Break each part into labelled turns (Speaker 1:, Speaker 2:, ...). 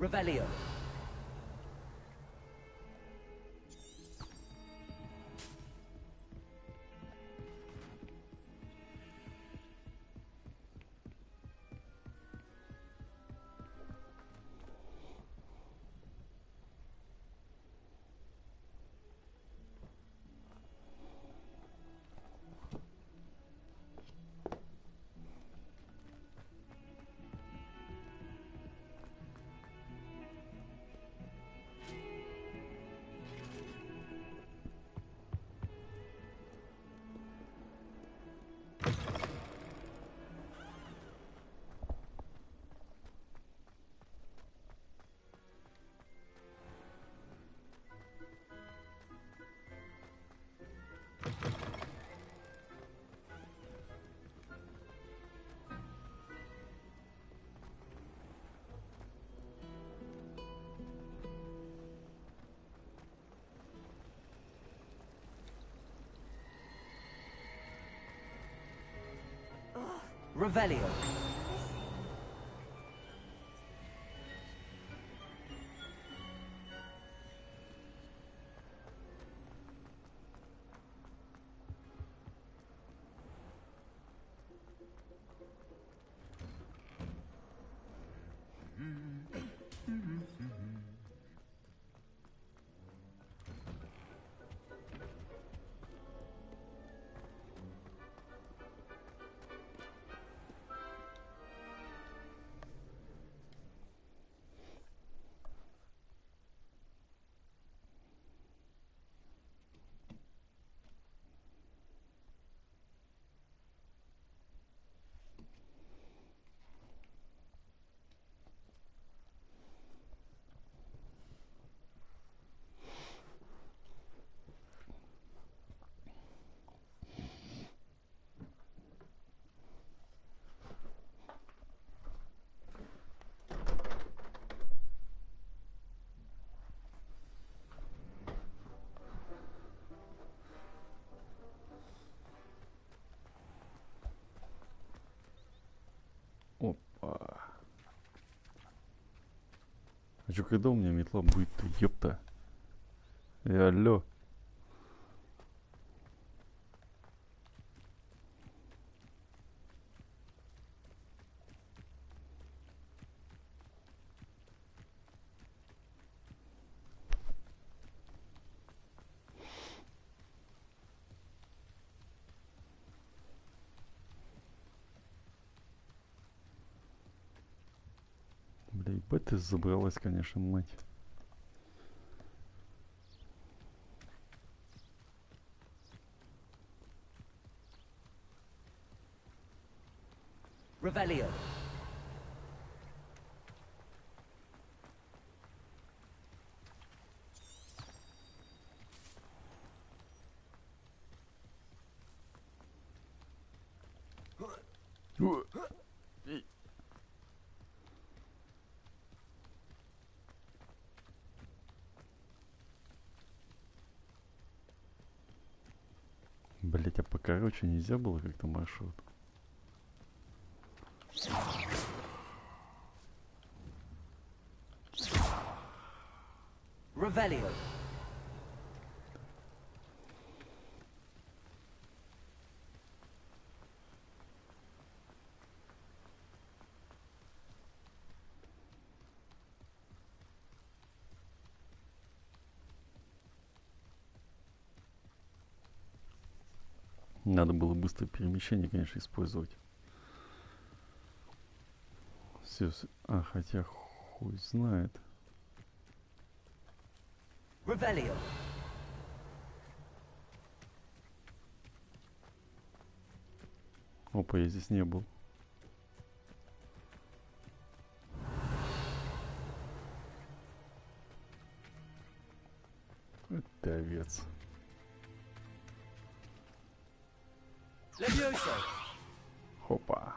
Speaker 1: Revelio. Revelio.
Speaker 2: Опа. А чё, когда у меня метла будет-то, ёпта? Алло. Бля, ебать ты забралась, конечно, мать.
Speaker 1: Revelio.
Speaker 2: Блять, а покороче нельзя было как-то маршрут?
Speaker 1: Revelio.
Speaker 2: Надо было быстрое перемещение, конечно, использовать. Все, а хотя хуй знает.
Speaker 1: Revelio.
Speaker 2: Опа, я здесь не был. Это овец.
Speaker 1: Levioso.
Speaker 2: Хопа.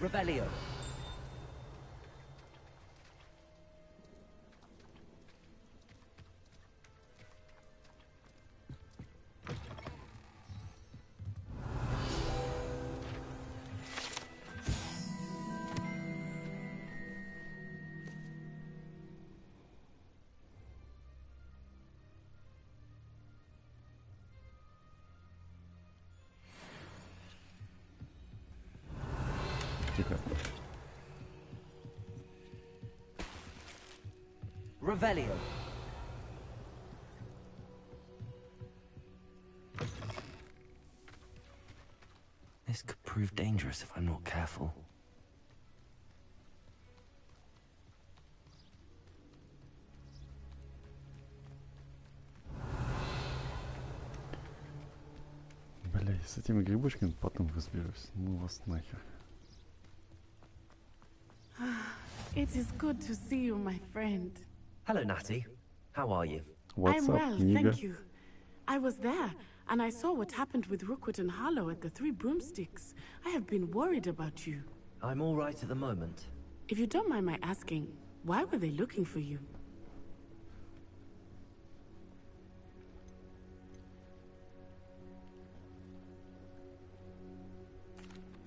Speaker 1: Revelio.
Speaker 2: Тихо.
Speaker 1: Revelio. This could prove dangerous if I'm not careful.
Speaker 2: Бля, с этими грибочками потом разберусь. Ну вас нахер.
Speaker 3: It is good to see you, my friend.
Speaker 1: Hello, Natty. How are you?
Speaker 2: What's
Speaker 3: I'm
Speaker 2: up,
Speaker 3: well,
Speaker 2: Niga?
Speaker 3: thank you. I was there, and I saw what happened with Rookwood and Harlow at the Three Broomsticks. I have been worried about you.
Speaker 1: I'm all right at the moment.
Speaker 3: If you don't mind my asking, why were they looking for you?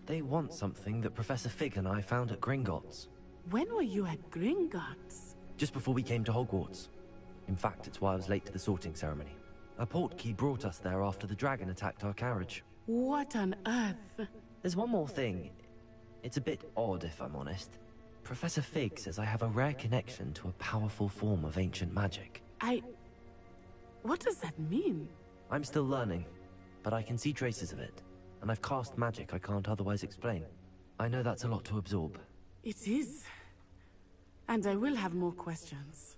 Speaker 1: They want something that Professor Fig and I found at Gringotts.
Speaker 3: When were you at Gringotts?
Speaker 1: Just before we came to Hogwarts. In fact, it's why I was late to the sorting ceremony. A portkey brought us there after the dragon attacked our carriage.
Speaker 3: What on earth?
Speaker 1: There's one more thing. It's a bit odd, if I'm honest. Professor Fig says I have a rare connection to a powerful form of ancient magic.
Speaker 3: What does that mean?
Speaker 1: I'm still learning, but I can see traces of it. And I've cast magic I can't otherwise explain. I know that's a lot to absorb.
Speaker 3: It is. And I will have more questions.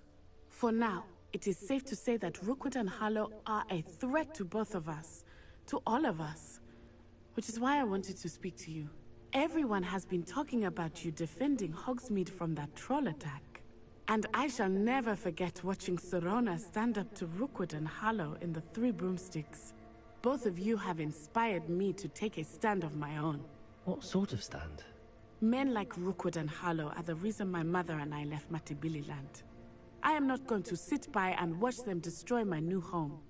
Speaker 3: For now, it is safe to say that Rookwood and Harlow are a threat to both of us. To all of us. Which is why I wanted to speak to you. Everyone has been talking about you defending Hogsmeade from that troll attack. And I shall never forget watching Sorona stand up to Rookwood and Harlow in the Three Broomsticks. Both of you have inspired me to take a stand of my own.
Speaker 1: What sort of stand?
Speaker 3: Men like Rookwood and Harlow are the reason my mother and I left Matibililand. I am not going to sit by and watch them destroy my new home.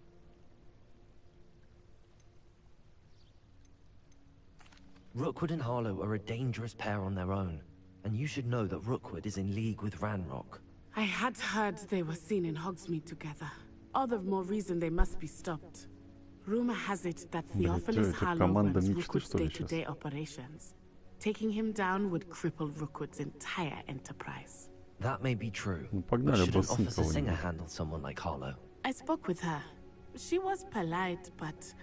Speaker 1: Rookwood and Harlow are a dangerous pair on their own. And you should know that Rookwood is in league with Ranrock.
Speaker 3: I had heard they were seen in Hogsmeade together. All the more reason they must be stopped. Rumor has it that Theophilus Harlow runs Rookwood's day-to-day operations. Taking him down would cripple Rookwood's entire enterprise.
Speaker 1: That may be true,
Speaker 2: Ну,
Speaker 1: but
Speaker 2: погнали,
Speaker 1: should an
Speaker 2: басни
Speaker 1: officer singer
Speaker 2: кого-нибудь.
Speaker 1: handle someone like Harlow?
Speaker 3: I spoke with her. She was polite, but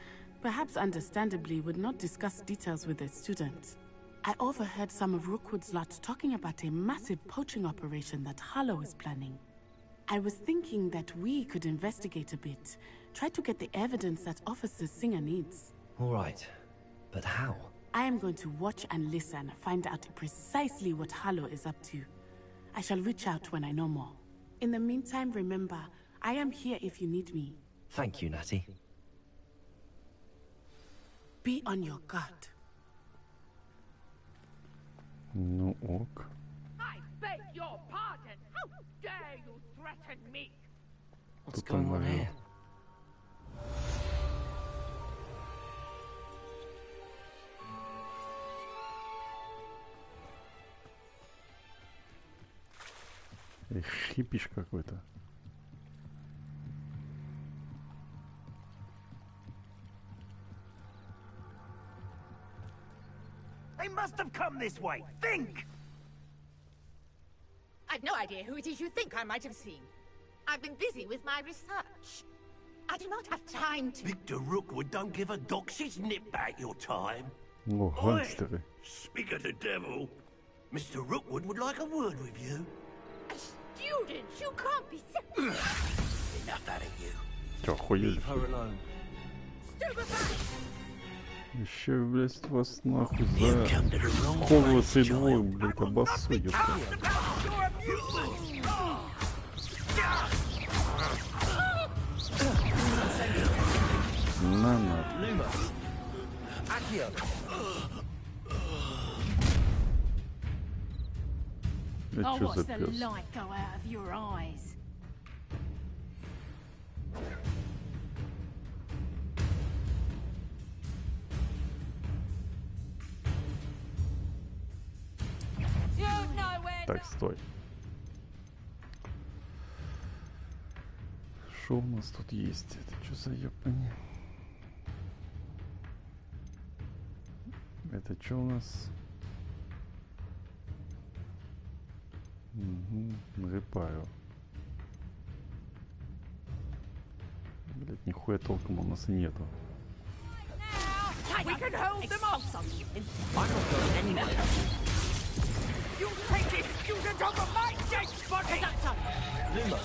Speaker 3: perhaps understandably would not discuss details with a student. I overheard some of Rookwood's lot talking about a massive poaching operation that Harlow is planning. I was thinking that we could investigate a bit, try to get the evidence that Officer Singer needs.
Speaker 1: All right, but how?
Speaker 3: I am going to watch and listen, find out precisely what Harlow is up to. I shall reach out when I know more. In the meantime, remember, I am here if you need me.
Speaker 1: Thank you, Natty.
Speaker 3: Be on your guard.
Speaker 2: Ну ок.
Speaker 4: I beg your pardon. How dare you threaten me?
Speaker 1: What's
Speaker 2: Тут он,
Speaker 1: going on
Speaker 2: наверное.
Speaker 1: here?
Speaker 2: Хипиш какой-то.
Speaker 5: They must have come this way. Think!
Speaker 4: I've no idea who it is you think I might have seen. I've been busy with my research. I do not have time to...
Speaker 5: Victor Rookwood don't give a doxy's nip back your time.
Speaker 2: О, гангстеры.
Speaker 5: Speak of the devil. Mr. Rookwood would like a word with you.
Speaker 4: A student, you can't be...
Speaker 5: Enough out of you.
Speaker 2: Чё, охуели?
Speaker 1: Leave her alone.
Speaker 4: Stupefy!
Speaker 2: Еще, блядь, вас нахуй
Speaker 5: You
Speaker 2: за
Speaker 5: come to the wrong
Speaker 2: Хогвартс и
Speaker 5: place,
Speaker 2: двор,
Speaker 5: child.
Speaker 2: блядь, обоссу, ёпта. На.
Speaker 1: Lumos! Accio!
Speaker 2: Это
Speaker 6: Oh,
Speaker 2: чё
Speaker 6: watch
Speaker 2: за
Speaker 6: the
Speaker 2: пес?
Speaker 6: light go out of your eyes.
Speaker 4: You know where
Speaker 2: Так, стой. Что у нас тут есть? Это что за ёпани? Это что у нас? Налипаю. Блять, нихуя толком у нас и нету.
Speaker 6: We can hold them off.
Speaker 1: I'm not going anywhere.
Speaker 6: You take it, student over my dead body.
Speaker 1: Luma.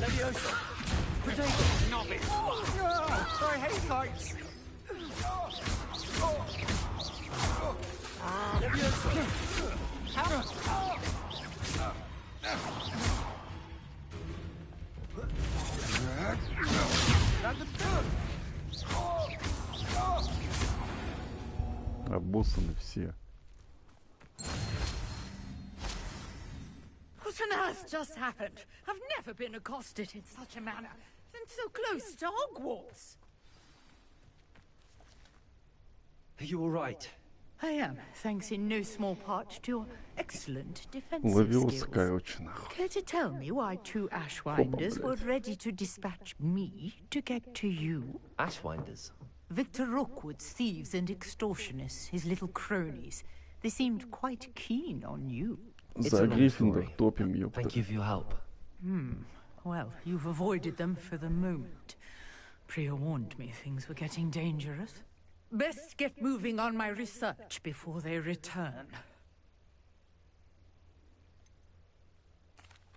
Speaker 1: Leviosa. Potato.
Speaker 6: Novice. Oh, I hate lights.
Speaker 2: Обоссаны все.
Speaker 6: What on earth just happened? I've never been accosted in such a manner, and so close to Hogwarts.
Speaker 1: Are you all right?
Speaker 6: I am, thanks in no small part to your excellent defensive
Speaker 2: Ловился,
Speaker 6: skills.
Speaker 2: короче, нахуй.
Speaker 6: Care to tell me why two Ashwinders were ready to dispatch me to get to you?
Speaker 1: Ashwinders.
Speaker 6: Victor Rookwood's thieves and extortionists, his little cronies. They seemed quite keen on you.
Speaker 1: It's
Speaker 2: За
Speaker 1: a long
Speaker 2: Гриффиндор
Speaker 1: story.
Speaker 2: топим, ёпта.
Speaker 1: Thank you for your help.
Speaker 6: Well, you've avoided them for the moment. Priya warned me things were getting dangerous. Best get moving on my research before they return.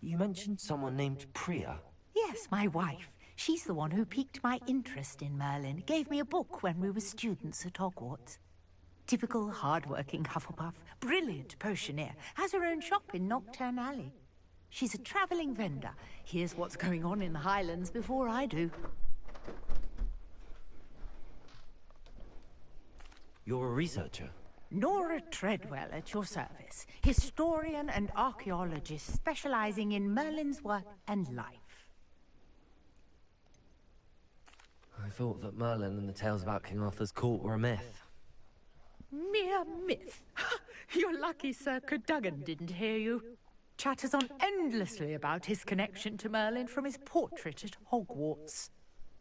Speaker 1: You mentioned someone named Priya.
Speaker 6: Yes, my wife. She's the one who piqued my interest in Merlin. Gave me a book when we were students at Hogwarts. Typical hard-working Hufflepuff, brilliant potioneer, has her own shop in Nocturne Alley. She's a travelling vendor. Hears what's going on in the Highlands before I do.
Speaker 1: You're a researcher.
Speaker 6: Nora Treadwell at your service. Historian and archaeologist specializing in Merlin's work and life.
Speaker 1: I thought that Merlin and the tales about King Arthur's court were a myth.
Speaker 6: Mere myth. You're lucky Sir Cadogan didn't hear you. Chatters on endlessly about his connection to Merlin from his portrait at Hogwarts.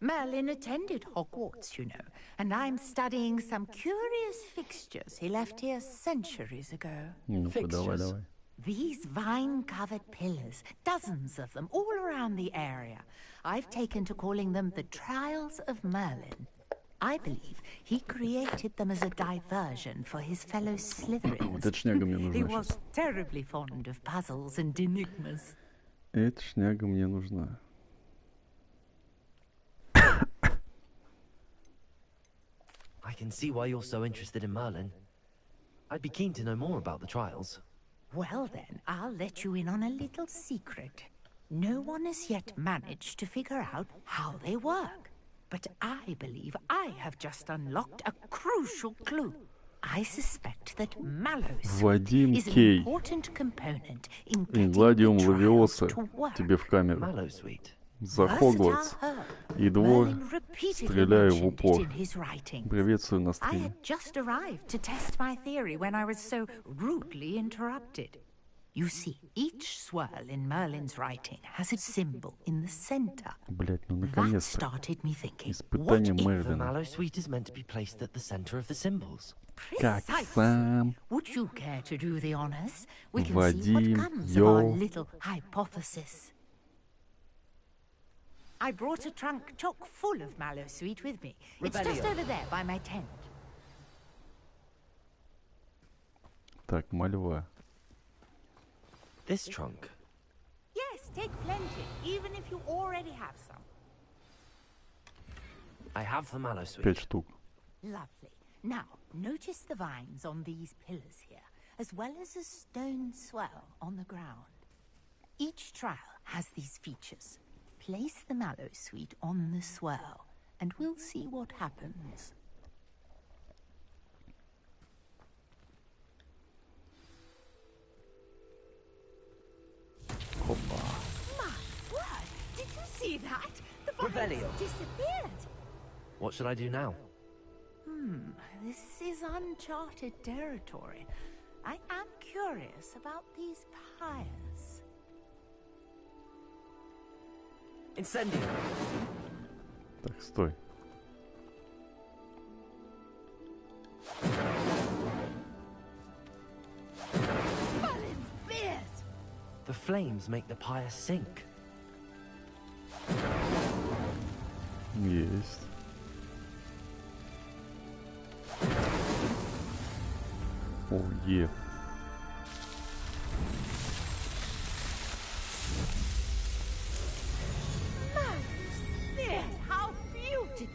Speaker 6: Merlin attended Hogwarts, you know, and I'm studying some curious fixtures he left here centuries ago.
Speaker 2: Ну-ка, давай, давай.
Speaker 6: These vine-covered pillars, dozens of them, all around the area. I've taken to calling them the Trials of Merlin. I believe he created them as a diversion for his fellow Slytherins.
Speaker 2: Вот эта шняга мне
Speaker 6: He
Speaker 2: нужна
Speaker 6: was
Speaker 2: сейчас.
Speaker 6: terribly fond of puzzles and enigmas.
Speaker 2: Эта шняга мне нужна.
Speaker 1: I can see why you're so interested in Merlin. I'd be keen to know more about the trials.
Speaker 6: Well then, I'll let you in on a little secret. No one has yet managed to figure out how they work. But I believe I have just unlocked a crucial clue. I suspect that Mallows
Speaker 2: Вадим
Speaker 6: is an
Speaker 2: Кей.
Speaker 6: important component in getting
Speaker 2: Ингладиум
Speaker 6: the trials
Speaker 2: Лавиоса
Speaker 6: to work.
Speaker 2: тебе в камеру.
Speaker 1: Mallowsweet.
Speaker 2: За Хогвартс. И двор. Стреляю в упор. Приветствую на
Speaker 6: I
Speaker 2: стриме.
Speaker 6: had just arrived to test my theory when I was so rudely interrupted. You see, each swirl in Merlin's writing has a symbol in the center.
Speaker 2: Блять, ну
Speaker 6: That
Speaker 2: наконец-то.
Speaker 6: started me thinking, what
Speaker 2: Испытание
Speaker 6: if
Speaker 1: The
Speaker 2: Мерлина.
Speaker 1: Mallowsweet is meant to be placed at the center of the symbols.
Speaker 2: Как
Speaker 6: precisely?
Speaker 2: сам
Speaker 6: Would you care to do the honors? We can see
Speaker 2: Вадим,
Speaker 6: what comes of our
Speaker 2: йоу.
Speaker 6: little hypothesis. I brought a trunk chock full of Mallowsweet with me. It's just
Speaker 1: Rebellion.
Speaker 6: over there by my tent.
Speaker 2: Так, мальва.
Speaker 1: This trunk.
Speaker 6: Yes, take plenty, even if you already have some.
Speaker 1: I have the Mallowsweet.
Speaker 2: 5 штук.
Speaker 6: Lovely. Now, notice the vines on these pillars here, as well as a stone swell on the ground. Each trial has these features. Place the Mallowsweet on the swell, and we'll see what happens.
Speaker 2: Опа.
Speaker 6: My word! Did you see that? The vines
Speaker 1: Rebellion.
Speaker 6: disappeared.
Speaker 1: What should I do now?
Speaker 6: This is uncharted territory. I am curious about these pyres.
Speaker 1: Incendio.
Speaker 2: Так, стой.
Speaker 6: Merlin's beard!
Speaker 1: flames make the pyre sink.
Speaker 2: Есть. О, е.
Speaker 6: How beautiful!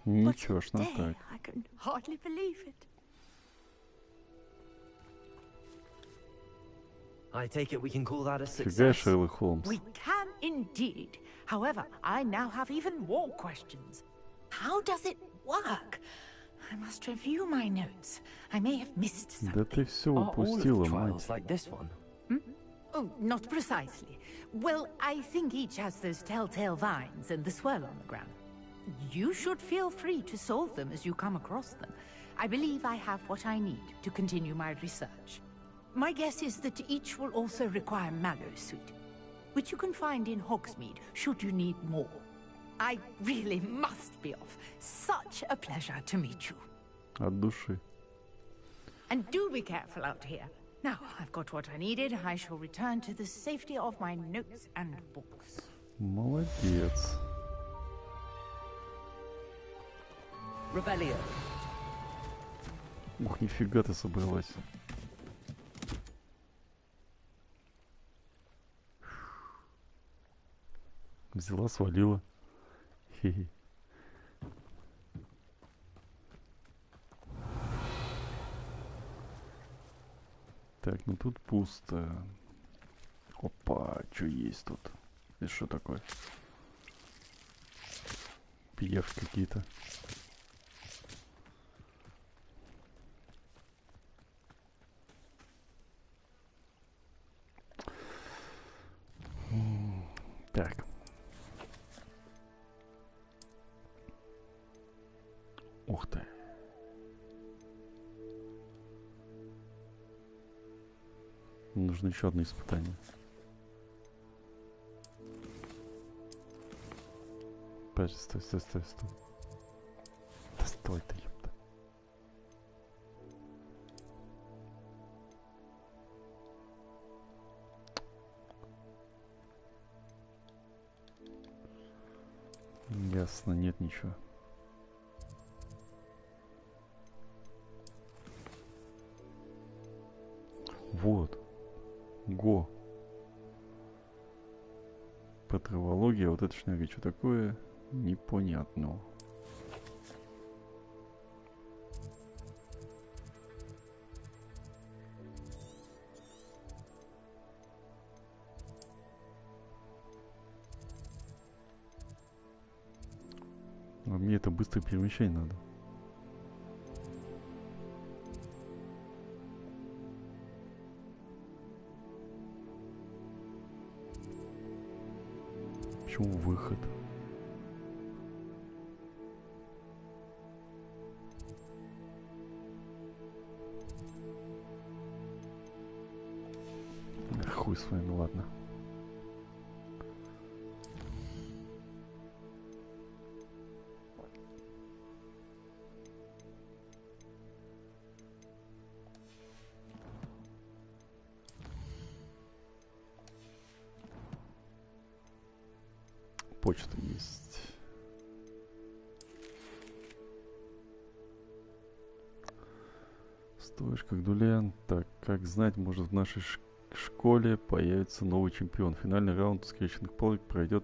Speaker 2: Ничего ж, так.
Speaker 6: I can hardly believe it.
Speaker 1: I take it we can call that a
Speaker 2: Фига,
Speaker 1: success.
Speaker 2: Шерлок Холмс.
Speaker 6: We can indeed. However, I now have even more questions. How does it work? I must review my notes. I may have missed something.
Speaker 2: Да ты все
Speaker 1: Are all of
Speaker 2: упустила,
Speaker 1: the
Speaker 2: мать.
Speaker 1: trials like this one?
Speaker 6: Oh, not precisely. Well, I think each has those telltale vines and the swirl on the ground. You should feel free to solve them as you come across them. I believe I have what I need to continue my research. My guess is that each will also require Mallowsweet, which you can find in Hogsmeade should you need more. I really must be off. Such a pleasure to meet you.
Speaker 2: От души.
Speaker 6: And do be careful out here. Now, I've got what I needed. I shall return to the safety of my notes and books.
Speaker 2: Молодец.
Speaker 1: Rebellion.
Speaker 2: Ух, нифига ты собралась. Взяла, свалила. Хе-хе. Так, ну тут пусто. Опа, что есть тут? Это что такое? Пиявки какие-то. Так. Ух ты. Нужно еще одно испытание. Стой, стой, стой, стой. Да стой ты, ёпта. Ясно, нет ничего. Вот. Го. По травологии, вот это шняга, что такое? Непонятно. А мне это быстрое перемещение надо. Почему выход? Хуй с вами, ладно. Почта есть. Стоишь как дулян. Так, как знать, может в нашей школе появится новый чемпион. Финальный раунд скрещенных палок пройдет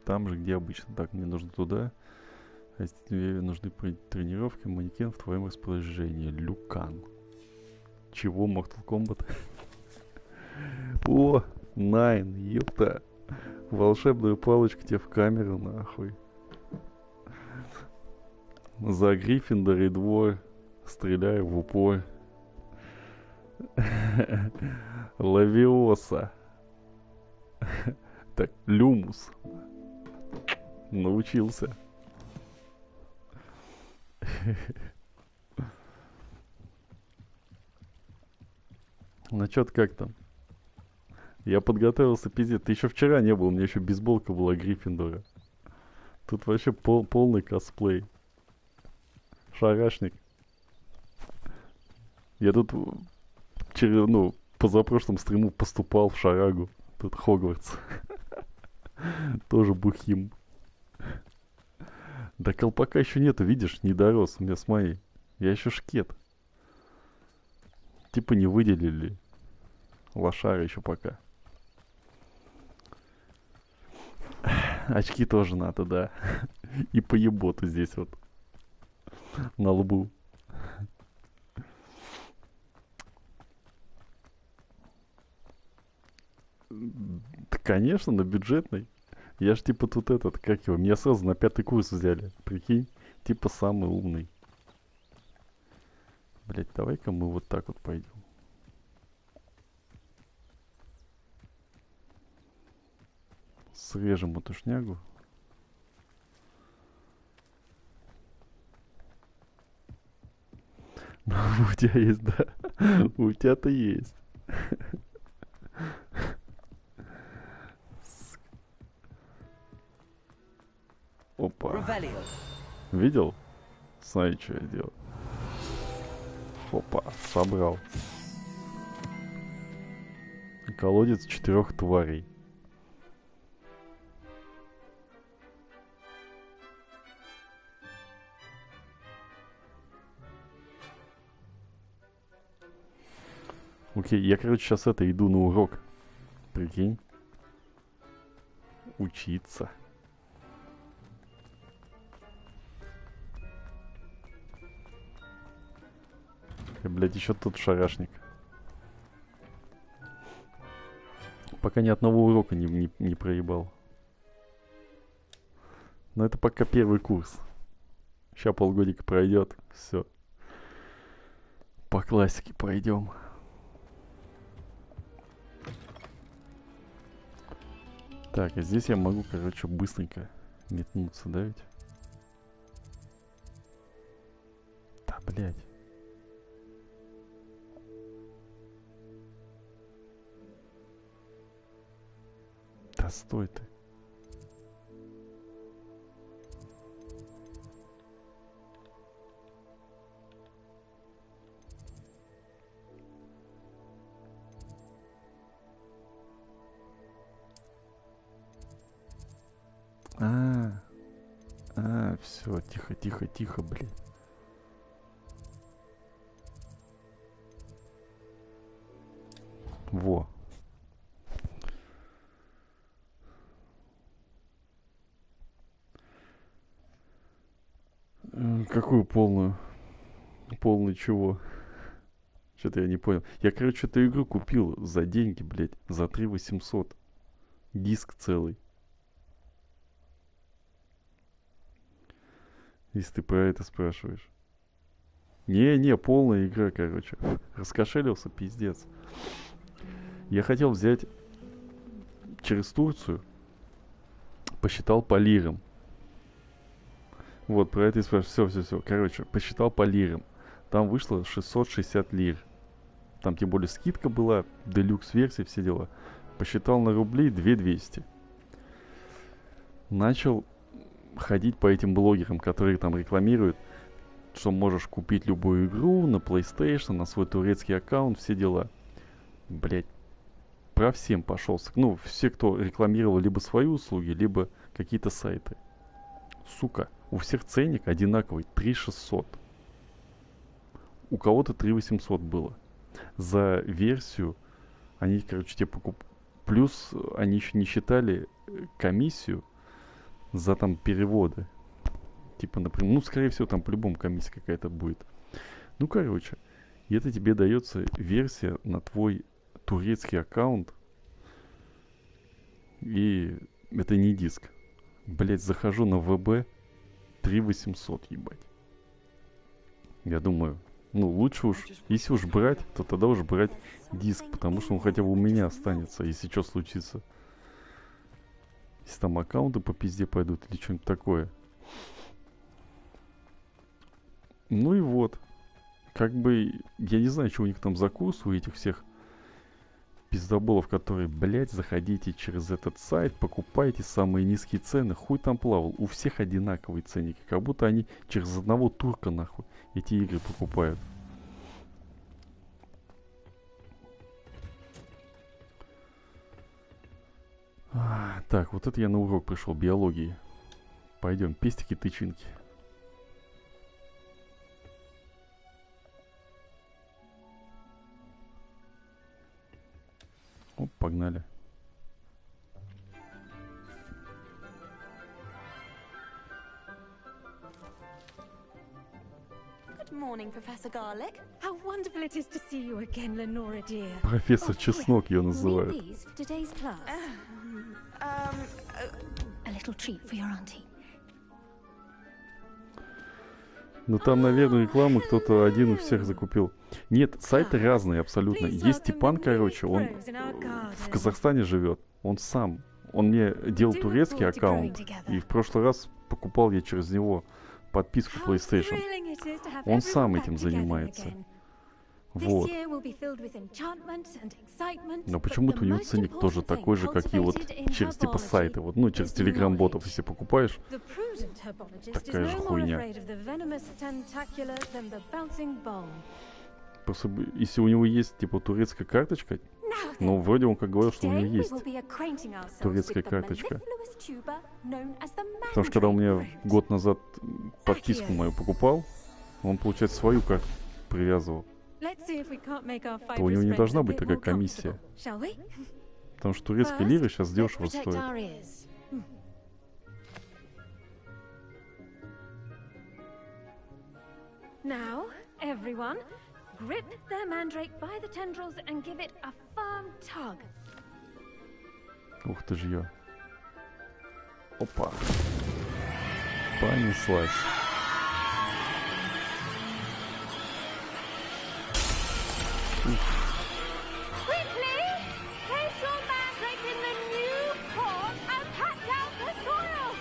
Speaker 2: там же, где обычно. Так, мне нужно туда. А если тебе нужны тренировки, манекен в твоем распоряжении. Люкан. Чего, Mortal Kombat? О, Найн, ёпта. Волшебную палочку тебе в камеру, нахуй. За Гриффиндор и двор. Стреляю в упор. Лавиоса. Так, Люмус. Научился. Ну чё-то как там? Я подготовился, пиздец. Ты еще вчера не был, у меня еще бейсболка была Гриффиндора. Тут вообще полный косплей. Шарашник. Я тут ну, позапрошлом стриму поступал в шарагу. Тут Хогвартс. Тоже бухим. Да колпака еще нету, видишь, не дорос у меня с моей. Я еще шкет. Типа не выделили. Лошара еще пока. Очки тоже надо, да. И по еботу здесь вот. На лбу. Да, конечно, на бюджетной. Я ж типа тут этот, как его, меня сразу на 5-й курс взяли. Прикинь, типа самый умный. Блять, давай-ка мы вот так вот пойдем. Срежем эту шнягу. Ну, у тебя есть, да. У тебя-то есть. Опа. Видел? Смотри, что я делал. Опа, собрал. Колодец 4 тварей. Окей, я, короче, сейчас иду на урок. Прикинь. Учиться. И, блядь, еще тут шарашник. Пока ни одного урока не проебал. Но это пока первый курс. Сейчас полгодика пройдет. Все. По классике пойдем. Так, а здесь я могу, короче, быстренько метнуться, да ведь? Да, блядь. Да стой ты. Все, тихо, тихо, тихо, блин. Во. Какую полную? Полную чего? Что-то я не понял. Я, короче, эту игру купил за деньги, блядь. За 3800. Диск целый. Если ты про это спрашиваешь. Не, полная игра, короче. Раскошелился, пиздец. Я хотел взять через Турцию. Посчитал по лирам. Вот, про это и спрашиваю. Все. Короче, посчитал по лирам. Там вышло 660 лир. Там тем более скидка была, делюкс-версия, все дела. Посчитал на рубли 2200. Начал ходить по этим блогерам, которые там рекламируют, что можешь купить любую игру на PlayStation, на свой турецкий аккаунт, все дела. Блять, про всем пошелся. Ну, все, кто рекламировал либо свои услуги, либо какие-то сайты. Сука, у всех ценник одинаковый, 3600. У кого-то 3800 было. За версию они, короче, тебе плюс они еще не считали комиссию за там переводы. Типа, например, ну, скорее всего, там по-любому комиссия какая-то будет. Ну, короче, и это тебе дается версия на твой турецкий аккаунт. И это не диск. Блять, захожу на ВБ 3800, ебать. Я думаю, ну, лучше уж, если уж брать, то тогда уж брать диск, потому что он хотя бы у меня останется, если что случится. Если там аккаунты по пизде пойдут или что-нибудь такое. Ну и вот. Как бы, я не знаю, что у них там за курс, у этих всех пиздоболов, которые, блядь, заходите через этот сайт, покупайте самые низкие цены. Хуй там плавал. У всех одинаковые ценники. Как будто они через одного турка, нахуй, эти игры покупают. Так, вот это я на урок пришел биологии. Пойдем, пестики-тычинки. Оп, погнали.
Speaker 7: Morning, Professor Garlic. How wonderful it is to see you again, Lenora dear.
Speaker 2: Профессор Чеснок ее называют.
Speaker 7: These for today's class. A little treat for your auntie.
Speaker 2: Ну там, наверное, рекламу кто-то один у всех закупил. Нет, сайты разные абсолютно. Есть Степан, короче, он в Казахстане живет. Он сам. Он мне делал турецкий аккаунт. И в прошлый раз покупал я через него подписку PlayStation. Он сам этим занимается. Вот. Но почему-то у него ценник тоже такой же, как и вот через типа сайты. Вот, ну, через телеграм-ботов, если покупаешь, такая же хуйня. Просто если у него есть типа турецкая карточка, ну, вроде он как говорил, что у него есть турецкая карточка. Потому что когда у меня год назад подписку мою покупал, он, получается, свою карту привязывал. То у него не должна быть такая комиссия. Потому что турецкая лира сейчас дешево стоит.
Speaker 7: Now, everyone, grip their mandrake by the tendrils and give it a firm tug.
Speaker 2: Ух ты ж я. Опа. Понеслась.
Speaker 7: Quickly, place your mandrake in the new pot and pat down the soil.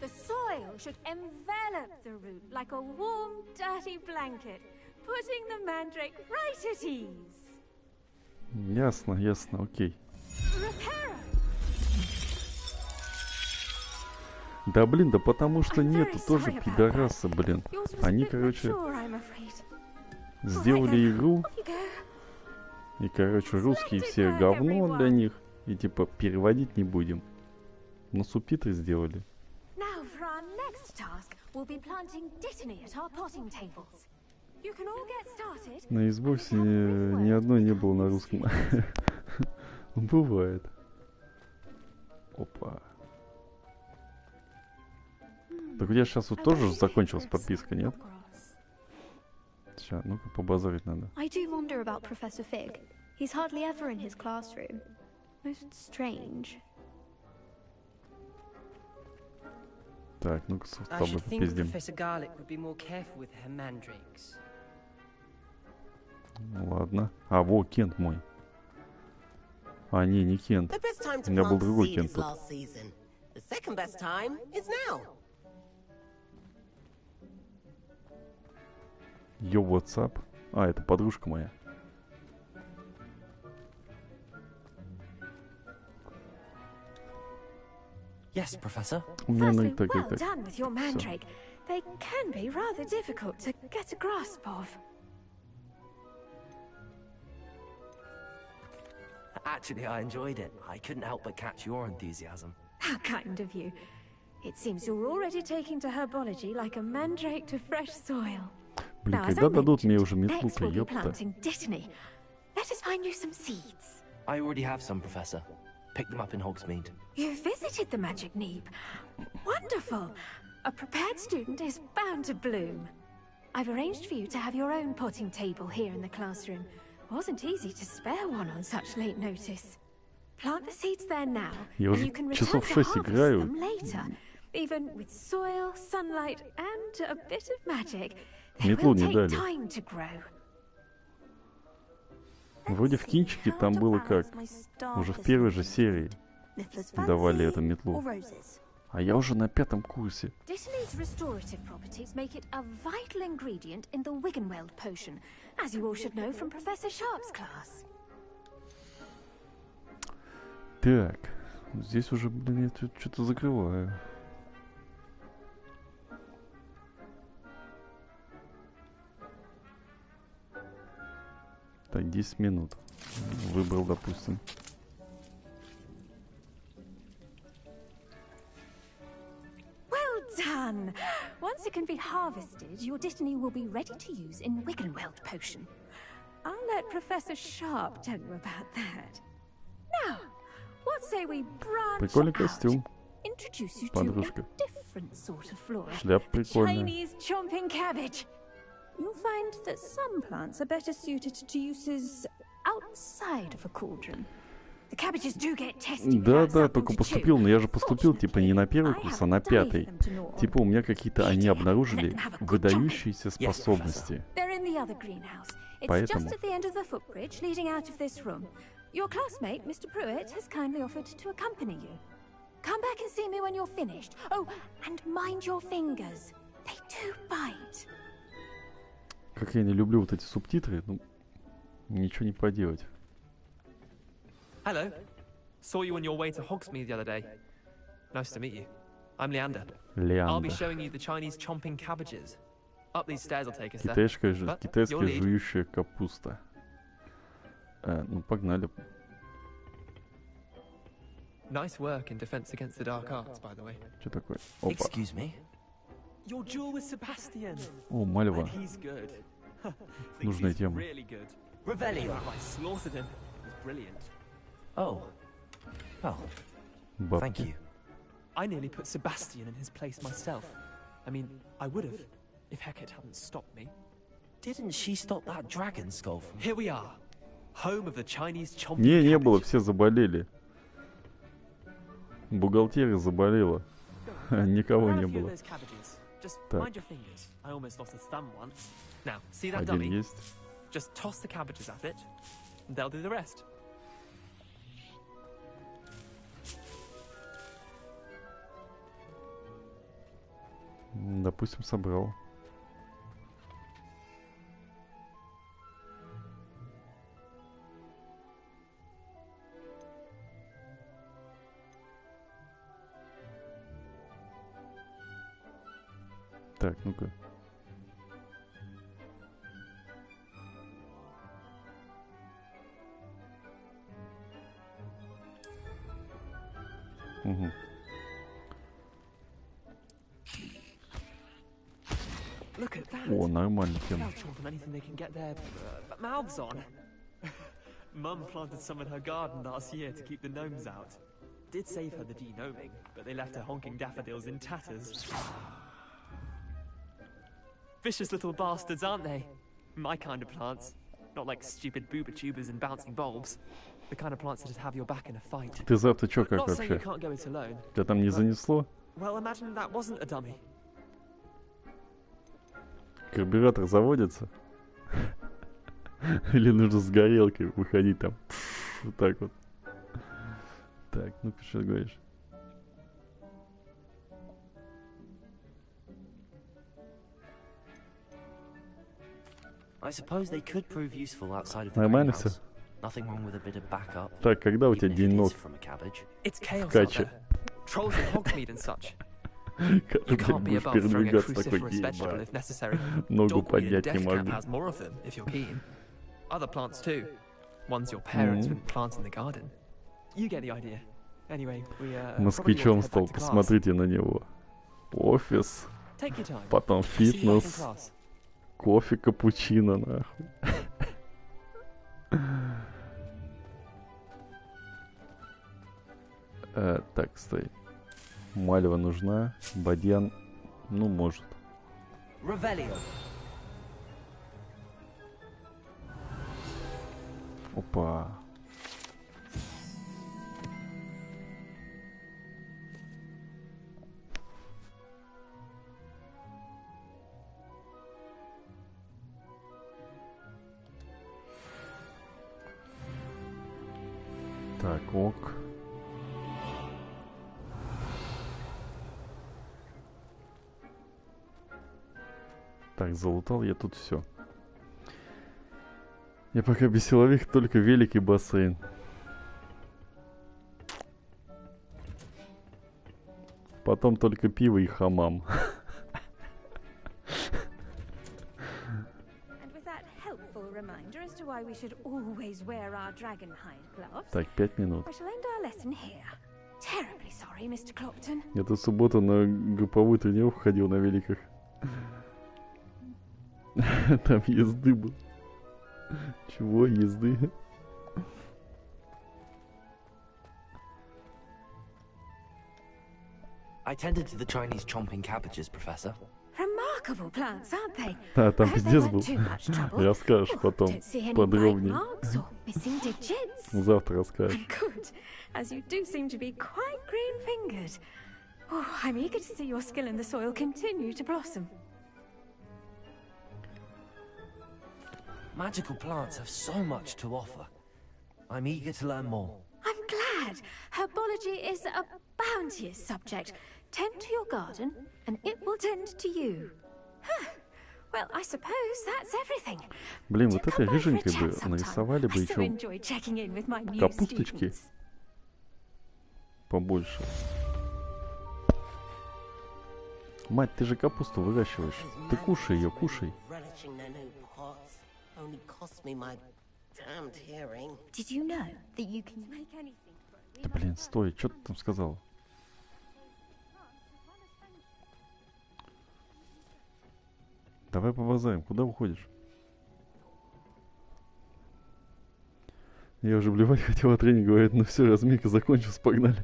Speaker 7: The soil should envelop the root like a warm, dirty blanket, putting the mandrake right at ease.
Speaker 2: Ясно, ясно, окей. Да блин, да потому что нету тоже пидорасы, блин. Они, короче, сделали игру. И, короче, русские все говно для них. И типа переводить не будем. Но субтитры сделали. На Xbox ни одной не было на русском. Бывает. Опа. Так у тебя сейчас вот тоже закончилась подписка, нет? Сейчас, ну-ка побазарить надо.
Speaker 8: I do wonder about Professor Fig. He's hardly ever in his classroom. Most strange.
Speaker 2: Так, ну-ка с тобой попиздим. Ладно. А, во, Кент мой. А, не Кент. У меня был другой Кент тут. Йо, WhatsApp. А, это подружка моя.
Speaker 1: Yes, Professor.
Speaker 2: У меня
Speaker 7: Firstly,
Speaker 2: так.
Speaker 7: well done with your mandrake. They can be rather difficult to get a grasp of.
Speaker 1: Actually, I enjoyed it. I couldn't help but catch your enthusiasm.
Speaker 7: How kind of you. It seems you're already taking to herbology like a mandrake to fresh soil.
Speaker 2: Блин, когда дадут мне уже метлу-то,
Speaker 7: we'll be
Speaker 2: ёпта.
Speaker 7: planting DiniHuli. Let us find you some seeds.
Speaker 1: I already have some, Professor. Picked them up in Hogsmeade.
Speaker 7: You visited the Magic Neeb. Wonderful. A prepared student is bound to bloom. I've arranged for you to have your own potting table here in the classroom. Wasn't easy to spare one on such late notice. Plant the seeds there now,
Speaker 2: Я
Speaker 7: and
Speaker 2: уже
Speaker 7: you can return
Speaker 2: часов
Speaker 7: to
Speaker 2: 6
Speaker 7: harvest
Speaker 2: играю.
Speaker 7: them later. Even with soil, sunlight, and a bit of magic, they
Speaker 2: Метлу
Speaker 7: will
Speaker 2: не
Speaker 7: take
Speaker 2: дали.
Speaker 7: time to grow.
Speaker 2: Вроде в кинчике там было как. Уже в первой же серии давали эту метлу. А я уже на 5-м курсе.
Speaker 7: DiniHuli's restorative properties make it a vital ingredient in the Wiggenweld potion, as you all should know from Professor Sharp's class.
Speaker 2: Так, здесь уже, блин, я что-то закрываю. Так, 10 минут. Выбрал, допустим.
Speaker 7: Well done! Once it can be harvested, your destiny will be ready to use in Wiggenweld potion. I'll let Professor Sharp tell you about that. Now, what say we branch
Speaker 2: Прикольный
Speaker 7: out?
Speaker 2: костюм.
Speaker 7: Introduce you
Speaker 2: Подружка.
Speaker 7: to a different sort of flora.
Speaker 2: Шляпа прикольная.
Speaker 7: Chinese chomping cabbage. You'll find that some plants are better suited to uses outside of a cauldron. The cabbages do get tested.
Speaker 2: Да, только поступил, но я же поступил, типа, не на первый курс, а на 5-й. Типа, у меня какие-то, они обнаружили выдающиеся способности. Поэтому...
Speaker 7: Your classmate, Mr. Pruitt, has kindly offered to accompany you. Come back and see me when you're finished. Oh, and mind your fingers. They do bite.
Speaker 2: Как я не люблю вот эти субтитры, ну, ничего не поделать.
Speaker 9: Hello. Saw you on your way to Hogsmeade the other day. Nice to meet you. I'm Leander. I'll be showing you the Chinese chomping cabbages. Up these stairs will take us there.
Speaker 2: Китайская жующая капуста. Ну, погнали.
Speaker 9: Nice work in defense against the dark arts, by the way.
Speaker 2: Что такое? Опа.
Speaker 1: Excuse me?
Speaker 9: Your duel with Sebastian.
Speaker 2: О, Мальва.
Speaker 9: He's good.
Speaker 2: Нужная тема.
Speaker 9: Really good.
Speaker 1: Revelio.
Speaker 9: I slaughtered him. It was brilliant.
Speaker 1: Oh. Well, thank you.
Speaker 9: I nearly put Sebastian in his place myself. I mean, I would have, if Hecate hadn't stopped me.
Speaker 1: Didn't she stop that dragon skull from...
Speaker 9: Here we are. Home of the Chinese chomping
Speaker 2: Не было, все заболели. Бухгалтерия заболела. Никого не было. Так. Один есть.
Speaker 9: Just toss the cabbages at it, and they'll do the rest.
Speaker 2: Допустим, собрал. Так, ну-ка. Угу. О, нормально тема.
Speaker 9: Mum planted some in her garden last year to keep the gnomes out. Did save her the de-gnoming, but they left her honking daffodils in tatters. Vicious little bastards, aren't they? My kind of plants. Not like stupid booba tubers and bouncing bulbs. The kind of plants that have your back in a fight.
Speaker 2: Ты завтра чё, как вообще? Тебя там не занесло?
Speaker 9: Well, imagine that wasn't a dummy.
Speaker 2: Карбюратор заводится? Или нужно с горелкой выходить там? Вот так вот. Так, ну-ка, что говоришь? Нормально все? Так, когда у тебя день ног в каче? Каждый будешь передвигаться такой, ебать. Ногу поднять не могу. Москвичом стал, посмотрите на него. Офис, потом фитнес, кофе, капучино, нахуй. Так, стой. Мальва нужна, Бадьян, ну, может. Опа. Так, ок. Так, залутал я тут все. Я пока без силовых, только велик и бассейн. Потом только пиво и хамам. Так, 5 минут. Я тут субботу на групповую тренировку ходил на великах. Там езды был. Чего? Езды?
Speaker 1: I tended to the Chinese chomping cabbages, Professor.
Speaker 7: Remarkable plants, aren't they?
Speaker 2: А, там пиздец был. Расскажешь потом подробнее. Завтра расскажешь.
Speaker 7: Good, as you do seem to be quite green-fingered. Oh, I'm eager to see your skill in the soil continue to blossom.
Speaker 1: Magical plants have so much to offer. I'm eager to learn more.
Speaker 7: I'm glad. Herbology is a bounteous subject. Tend to your garden, and it will tend to you. Huh. Well, I suppose that's everything.
Speaker 2: Блин, вот этой рыженькой бы нарисовали бы еще капусточки побольше. Мать, ты же капусту выращиваешь. Ты кушай ее, кушай. Да блин, стой, что ты там сказал? Давай побазарим, куда уходишь? Я уже блевать хотел, а тренер говорит, ну все, разминка закончилась, погнали.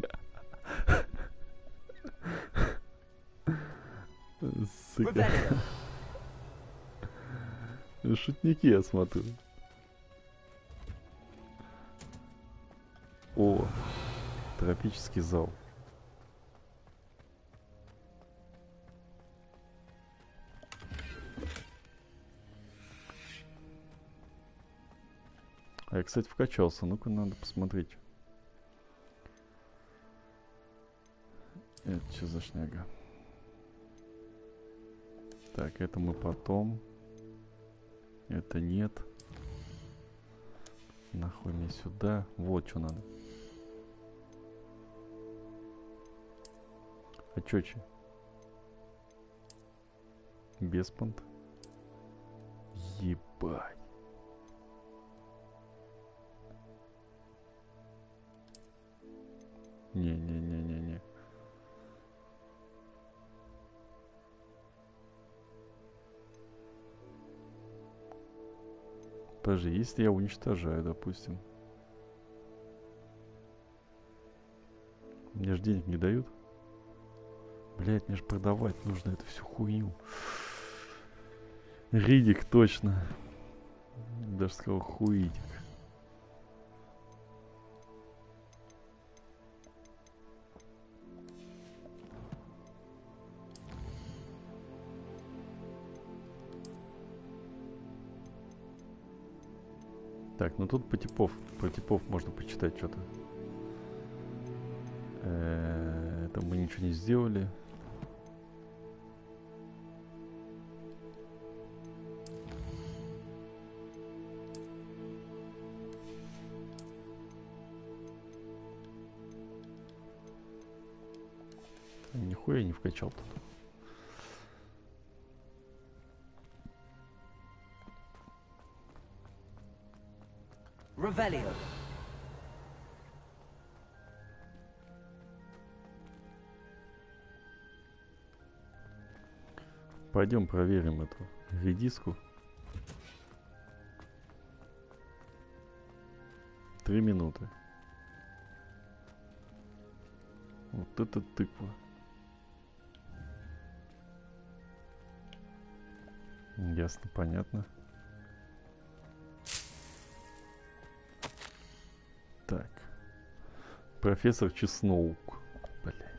Speaker 2: Сука. Шутники, я смотрю. О, тропический зал. А я, кстати, вкачался. Ну-ка, надо посмотреть. Это что за шняга? Так, это мы потом. Это нет. Нахуй мне сюда. Вот что надо. А чё че? Беспонт. Ебать. Не-не-не-не-не. Подожди, если я уничтожаю, допустим. Мне же денег не дают. Блять, мне же продавать нужно эту всю хуйню. Ридик, точно. Даже сказал хуидик. Так, ну тут про типов можно почитать что-то. Это мы ничего не сделали. Нихуя не вкачал тут.
Speaker 1: Revelio.
Speaker 2: Пойдем проверим эту редиску. 3 минуты. Вот это тыква. Ясно, понятно. Так. Профессор Чесноук. Бля.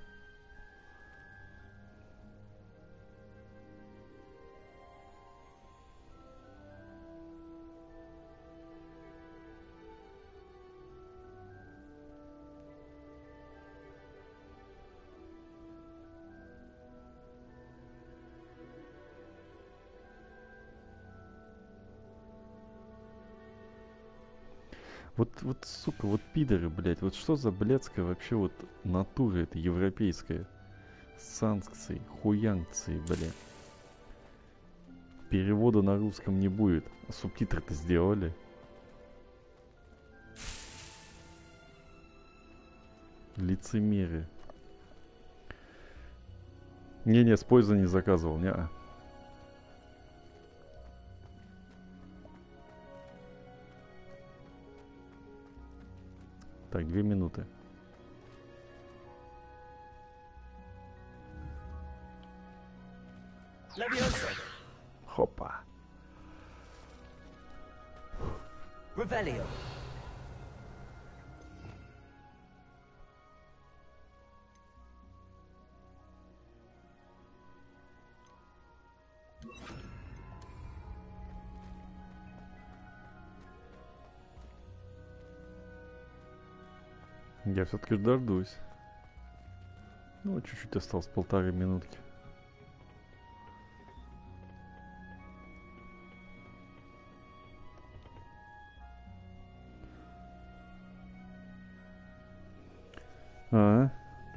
Speaker 2: Вот, сука, вот пидоры, блядь, вот что за блядская вообще вот натура эта европейская? Санкции, хуянкции, блядь. Перевода на русском не будет. А субтитры-то сделали. Лицемерие. Не-не, с пользой не заказывал, не-а. Так, 2 минуты. Хопа.
Speaker 1: Revelio.
Speaker 2: Я все-таки дождусь. Ну, чуть-чуть осталось, 1,5 минутки.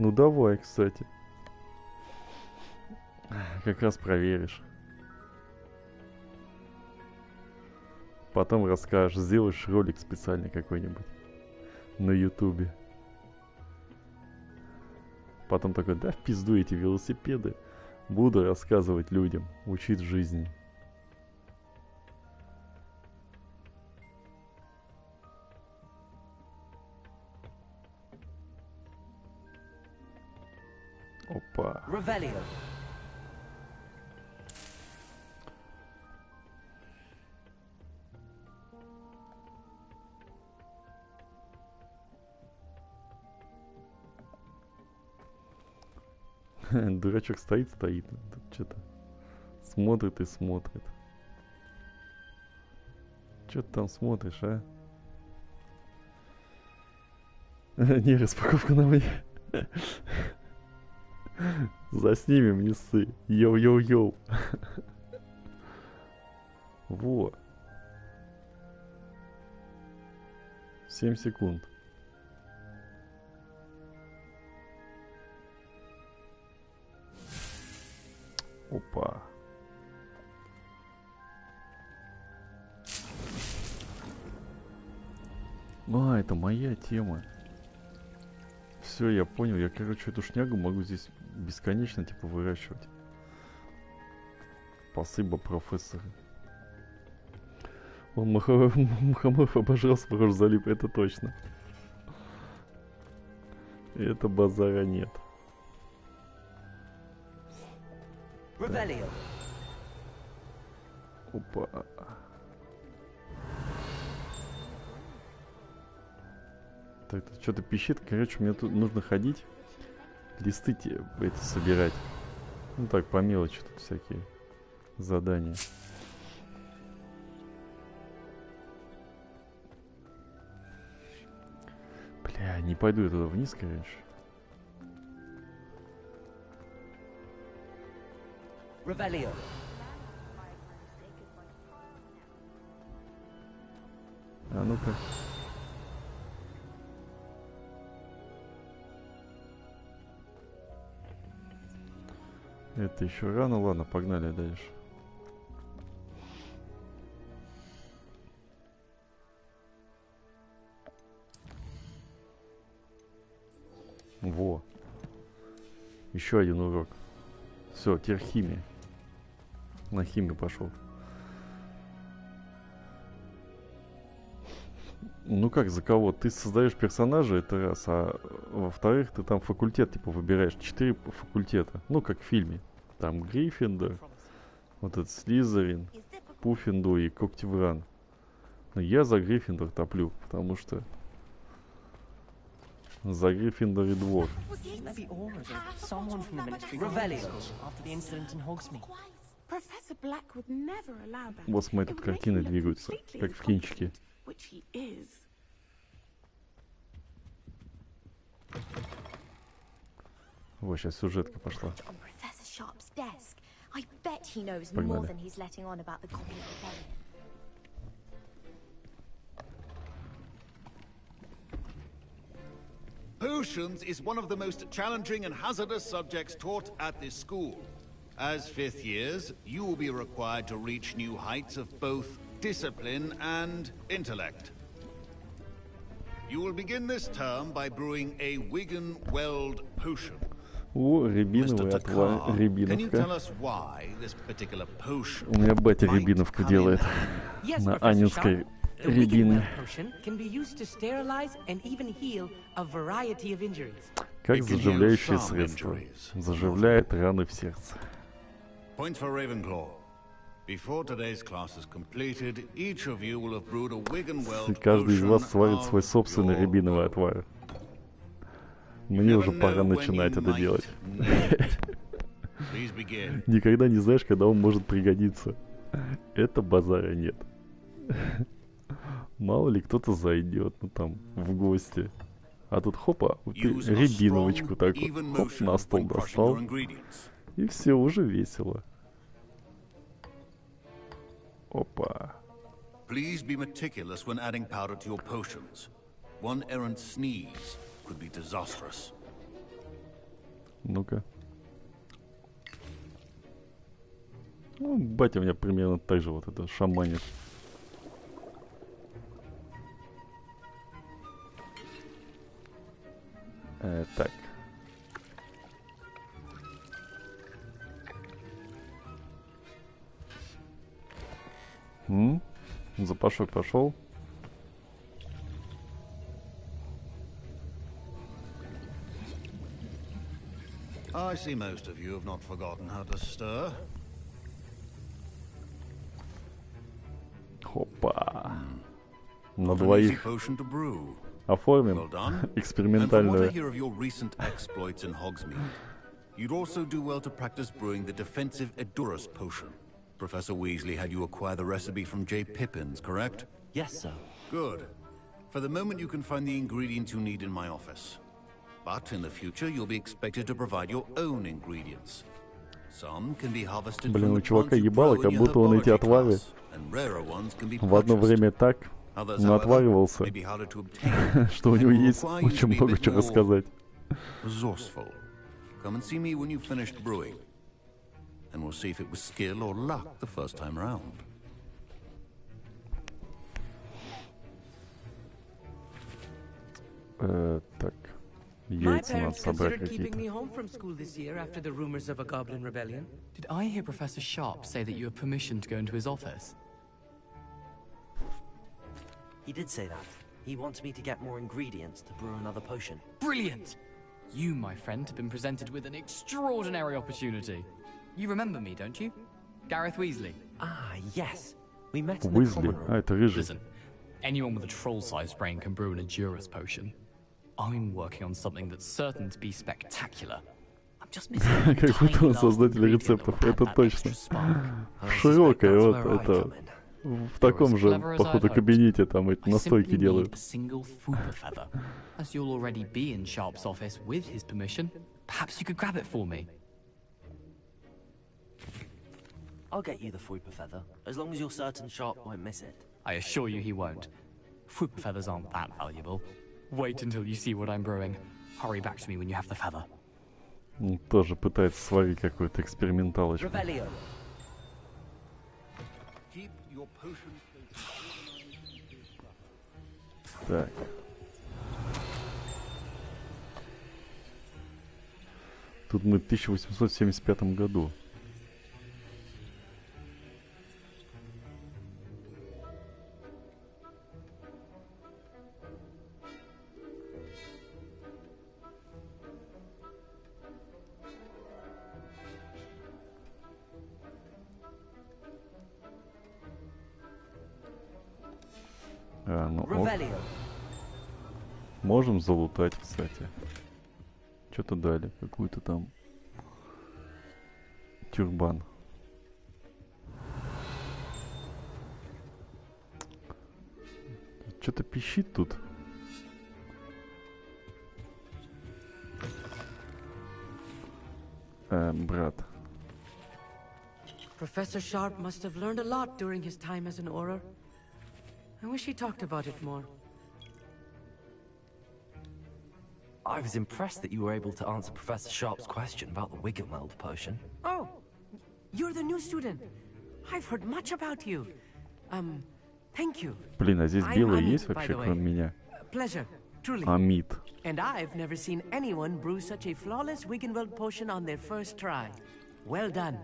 Speaker 2: Ну давай, кстати. Как раз проверишь. Потом расскажешь, сделаешь ролик специальный какой-нибудь на ютубе. Потом такой, да в пизду эти велосипеды. Буду рассказывать людям, учить жизни. Опа.
Speaker 1: Revelio.
Speaker 2: Дурачок стоит. Что-то смотрит и смотрит. Что ты там смотришь, а? Не, распаковка на мне. Заснимем, не ссы. Йоу-йоу-йоу. Во. 7 секунд. Опа. А, это моя тема. Все, я понял. Я, короче, эту шнягу могу здесь бесконечно, типа, выращивать. Спасибо, профессор. Он Мухоморов обожрался, похоже, залип. Это точно. Это базара нет. Опа. Так, тут что-то пищит. Короче, мне тут нужно ходить. Листы это собирать. Ну так, по мелочи тут всякие задания. Бля, не пойду я туда вниз, короче.
Speaker 1: Revelio.
Speaker 2: А ну-ка. Это еще рано, ладно, погнали дальше. Во. Еще один урок. Все, теперь химия. На химию пошел. Ну как, за кого? Ты создаешь персонажа, это раз. А во-вторых, ты там факультет, типа, выбираешь. 4 факультета. Ну, как в фильме. Там Гриффиндор, вот этот Слизерин, Пуффиндуй и Когтевран. Но я за Гриффиндор топлю, потому что за Гриффиндор и двор. Вот смотри, тут картины двигаются, как в кинчике. Вот, сейчас сюжетка пошла. Погнали.
Speaker 10: Potions is one of the most challenging and hazardous subjects taught at this school. As fifth years, you will be required to reach new heights of both discipline and intellect. You will begin this term by brewing a Wigan-Weld potion.
Speaker 2: О, рябиновый отвар, рябиновка. У меня батя рябиновку делает на анинской рябине. Как заживляющее средство. Заживляет раны в сердце. Каждый из вас сварит свой собственный рябиновый отвар. Мне уже пора начинать это делать. Никогда не знаешь, когда он может пригодиться. Это базара нет. Мало ли кто-то зайдет, ну там, в гости. А тут хопа, ты рябиновочку так вот, хоп, на стол достал. И все, уже весело. Опа.
Speaker 10: Please be meticulous when adding powder to your potions. One errant sneeze could be disastrous.
Speaker 2: Ну-ка. Ну, батя у меня примерно так же вот это шаманит. Так. Запашок пошел.
Speaker 10: I see most of you have not forgotten how to stir.
Speaker 2: Хопа. На двоих. Оформим экспериментальную.
Speaker 10: You'd also do well to practice brewing the defensive Edurus potion. Professor Weasley had you acquire the recipe from J. Pippin's, correct?
Speaker 1: Yes, sir.
Speaker 10: Good. For the moment, you can find the ingredients you need in my office. But in the future, you'll be expected to provide your own ingredients. Some can be harvested
Speaker 2: Блин,
Speaker 10: from
Speaker 2: у
Speaker 10: the
Speaker 2: чувака
Speaker 10: plants you
Speaker 2: ебало,
Speaker 10: grow
Speaker 2: как
Speaker 10: in your
Speaker 2: будто он эти
Speaker 10: herbology
Speaker 2: отвары
Speaker 10: class, and rarer ones can be
Speaker 2: в одно
Speaker 10: purchased.
Speaker 2: время так
Speaker 10: Others,
Speaker 2: наотваривался,
Speaker 10: may be harder to obtain,
Speaker 2: что у него
Speaker 10: and will
Speaker 2: есть
Speaker 10: require you to
Speaker 2: очень
Speaker 10: be a
Speaker 2: много
Speaker 10: bit
Speaker 2: чего
Speaker 10: more
Speaker 2: рассказать.
Speaker 10: resourceful. Come and see me when you've finished brewing, and we'll see if it was skill or luck the first time round.
Speaker 2: Так,
Speaker 11: My
Speaker 2: яйца надо
Speaker 11: parents
Speaker 2: собрать
Speaker 11: considered keeping me
Speaker 2: какие-то.
Speaker 11: home from school this year after the rumors of a goblin rebellion.
Speaker 12: Did I hear Professor Sharp say that you have permission to go into his office?
Speaker 1: He did say that. He wants me to get more ingredients to brew another potion.
Speaker 12: Brilliant! You, my friend, have been presented with an extraordinary opportunity. You remember me, don't you? Gareth Weasley.
Speaker 1: Ah, yes. We met in the
Speaker 2: Weasley.
Speaker 1: common room.
Speaker 2: А, это рыжий.
Speaker 12: Listen, anyone with a troll-sized brain can brew an Edurus potion. I'm working on something that's certain to be spectacular. I'm just missing a
Speaker 2: Как будто он создатель рецептов, это точно. Широкая, вот это. В таком же, походу, кабинете там эти настойки делают.
Speaker 12: As you'll already be in Sharp's office with his permission, perhaps you could grab it for me.
Speaker 1: I'll get you the Fuipa feather, as long as you're certain Sharp won't miss it.
Speaker 12: I assure you he won't. Fuipa feathers aren't that valuable. Wait until you see what I'm brewing. Hurry back to me when you have the feather.
Speaker 2: Он тоже пытается сварить какую-то эксперименталочку. Так. Тут мы в 1875 году. Ну, можем залутать, кстати. Что-то дали, какую-то там тюрбан. Что-то пищит тут. Брат.
Speaker 11: Professor Sharp must have learned a lot during his time as an Auror. I wish he talked about it more.
Speaker 1: I was impressed that you were able to answer Professor Sharp's question about the Wiggenweld potion.
Speaker 11: Oh, You're the new student. I've heard much about you. Thank you.
Speaker 2: Блин, а здесь
Speaker 11: I'm
Speaker 2: белые
Speaker 11: Amit,
Speaker 2: есть
Speaker 11: by
Speaker 2: вообще,
Speaker 11: the way.
Speaker 2: кроме меня?
Speaker 11: Pleasure, truly.
Speaker 2: Amit.
Speaker 11: And I've never seen anyone brew such a flawless Wiggenweld potion on their first try. Well done.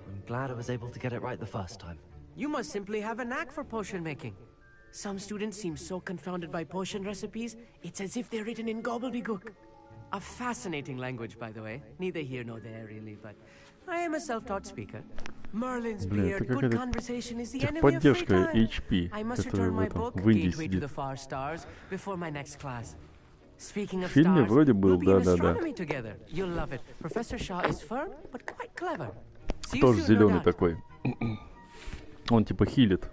Speaker 1: I'm glad I was able to get it right the first time.
Speaker 11: You must simply have a knack for potion making. Some students seem so confounded by potion recipes, it's as if they're written in gobbledygook. A fascinating language, by the way. Neither here nor there, really, but I am a self-taught speaker. Merlin's beard, good conversation is the enemy of free time.
Speaker 2: HP,
Speaker 11: I must return my book, Gateway to the Far Stars, before my next class. Speaking of stars, we'll be in astronomy together. You'll love it. Professor Shaw is firm, but quite clever. See you
Speaker 2: Тоже
Speaker 11: soon, no
Speaker 2: зеленый
Speaker 11: doubt.
Speaker 2: такой. Он типа хилит.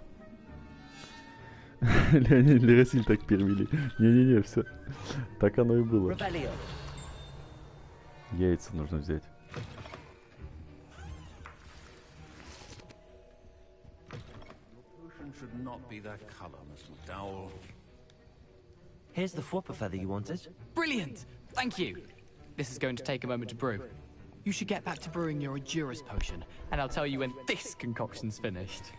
Speaker 2: Леонид Лерасиль так перевели. Не-не-не, все. Так оно и было. Яйца нужно взять.
Speaker 10: Should not be that color, Miss McDowell.
Speaker 1: Here's the Fwopper feather you wanted.
Speaker 12: Brilliant! Thank you. This is going to take a moment to brew. You should get back to brewing your Juris potion, and I'll tell you when this concoction's finished.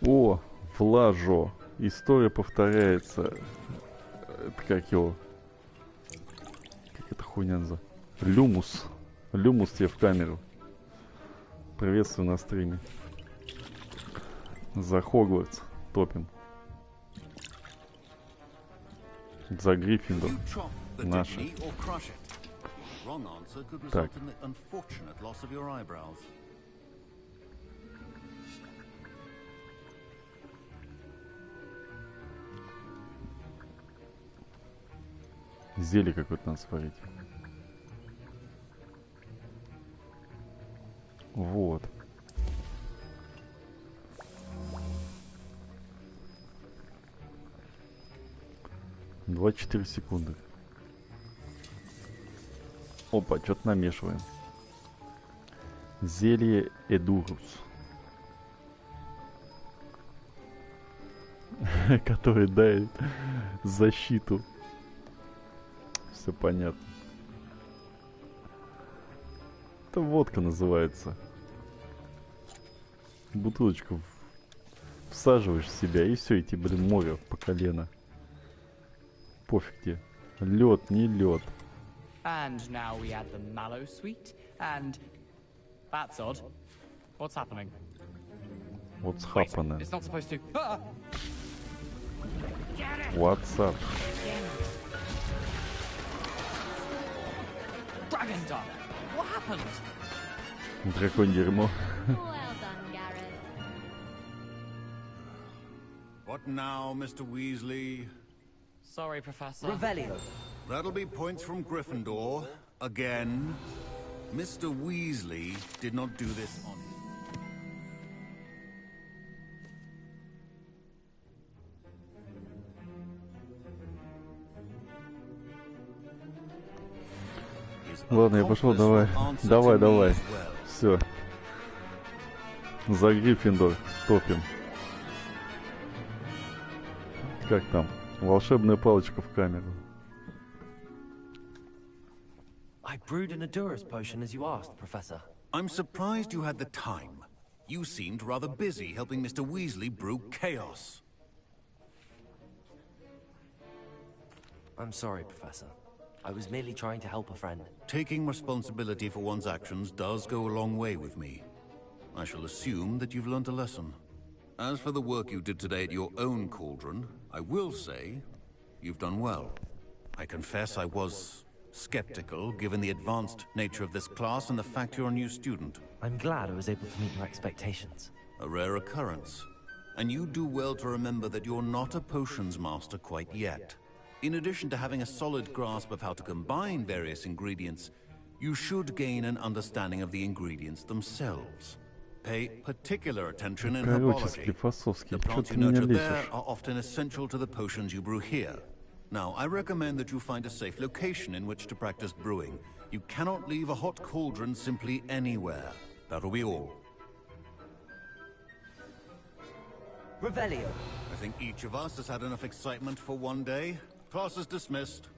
Speaker 2: О, Влажо. История повторяется. Это как его? Как эта хуйня называется? Люмус. Люмус тебе в камеру. Приветствую на стриме. За Хогвартс топим. За Гриффиндор. Наш. Так. Зелье какое-то надо сварить. Вот. Два 4 секунды. Опа, что-то намешиваем. Зелье Эдурус. Который дает защиту. Все понятно. Это водка называется. Бутылочку всаживаешь в себя и все, и тебе, блин, море по колено. Пофиг тебе. Лед, не лед.
Speaker 12: And now we add the mallow sweet, and that's odd. What's happening?
Speaker 2: What's happening?
Speaker 12: It's not supposed to. Ah!
Speaker 2: What's up?
Speaker 12: Dragon Dog! What happened?
Speaker 2: Дракон дерьмо.
Speaker 10: What now, Mr. Weasley?
Speaker 12: Sorry, Professor.
Speaker 11: Revelio.
Speaker 10: That'll be points from Gryffindor. Again. Mr. Weasley did not do this on
Speaker 2: Ладно, я пошел, давай. Давай. Все. За Гриффиндор топим. Как там? Волшебная палочка в камеру.
Speaker 1: I brewed an Adurus potion as you asked, Professor.
Speaker 10: I'm surprised you had the time. You seemed rather busy helping Mr. Weasley brew chaos.
Speaker 1: I'm sorry, Professor. I was merely trying to help a friend.
Speaker 10: Taking responsibility for one's actions does go a long way with me. I shall assume that you've learned a lesson. As for the work you did today at your own cauldron, I will say you've done well. I confess I was skeptical, given the advanced nature of this class and the fact you're a new student.
Speaker 1: I'm glad I was able to meet your expectations.
Speaker 10: A rare occurrence. And you do well to remember that you're not a potions master quite yet. In addition to having a solid grasp of how to combine various ingredients, you should gain an understanding of the ingredients themselves. Pay particular attention in herbology. The plants you nurture there are often essential to the potions you brew here. Now, I recommend that you find a safe location in which to practice brewing. You cannot leave a hot cauldron simply anywhere. That'll be all.
Speaker 11: Revelio.
Speaker 10: I think each of us has had enough excitement for one day. Class is dismissed.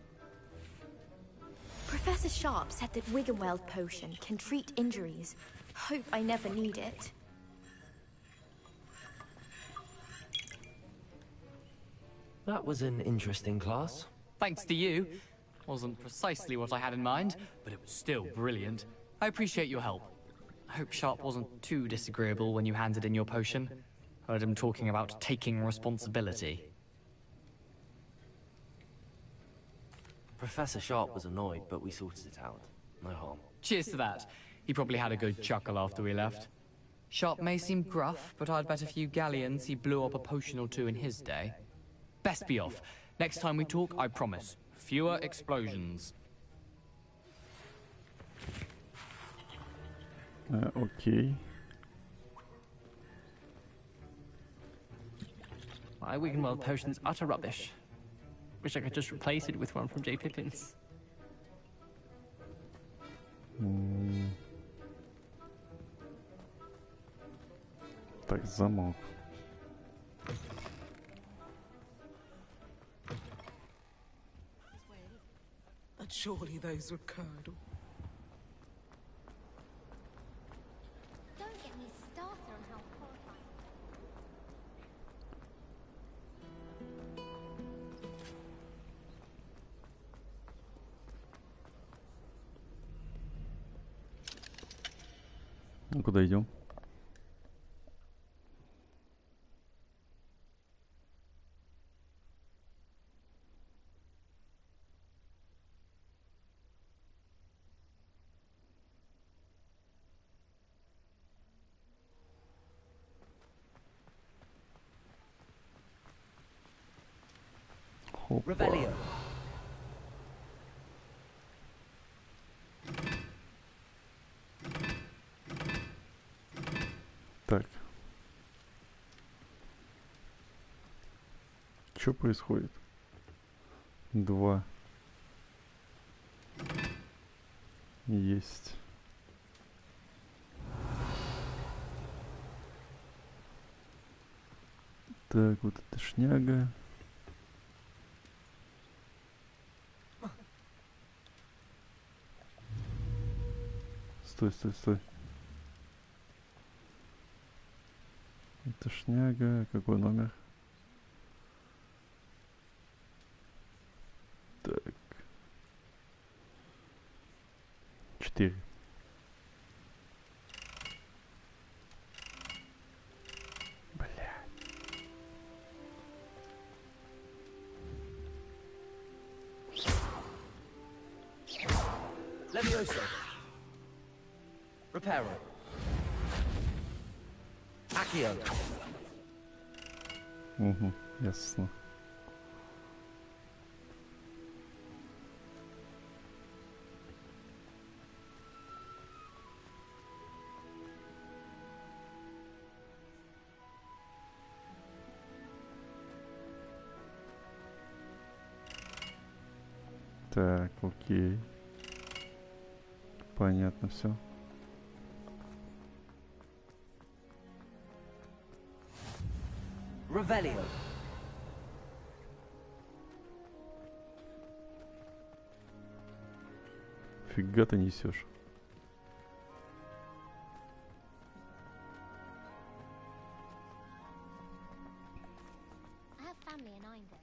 Speaker 8: Professor Sharp said that Wiggenweld potion can treat injuries. Hope I never need it.
Speaker 1: That was an interesting class.
Speaker 12: Thanks to you. Wasn't precisely what I had in mind, but it was still brilliant. I appreciate your help. I hope Sharp wasn't too disagreeable when you handed in your potion. Heard him talking about taking responsibility.
Speaker 1: Professor Sharp was annoyed, but we sorted it out. No harm.
Speaker 12: Cheers to that. He probably had a good chuckle after we left. Sharp may seem gruff, but I'd bet a few galleons he blew up a potion or two in his day. Best be off. Next time we talk, I promise. Fewer explosions.
Speaker 2: Okay.
Speaker 9: My Wiggenweld potion's utter rubbish. Wish I could just replace it with one from J. Pippin's.
Speaker 2: Так, замок.
Speaker 13: And surely those were curdle.
Speaker 14: Don't get me started on how horrifying.
Speaker 2: Ну, куда идем?
Speaker 1: Revelio.
Speaker 2: Так. Что происходит? 2. Есть. Так, вот эта шняга. Стой, стой, стой. Это шняга. Какой номер? Так. 4.
Speaker 1: Levioso. Reparo. Accio.
Speaker 2: Угу, ясно. Так, окей. Понятно все.
Speaker 1: Revelio.
Speaker 2: Фига ты несешь.
Speaker 14: I have family in Eingo.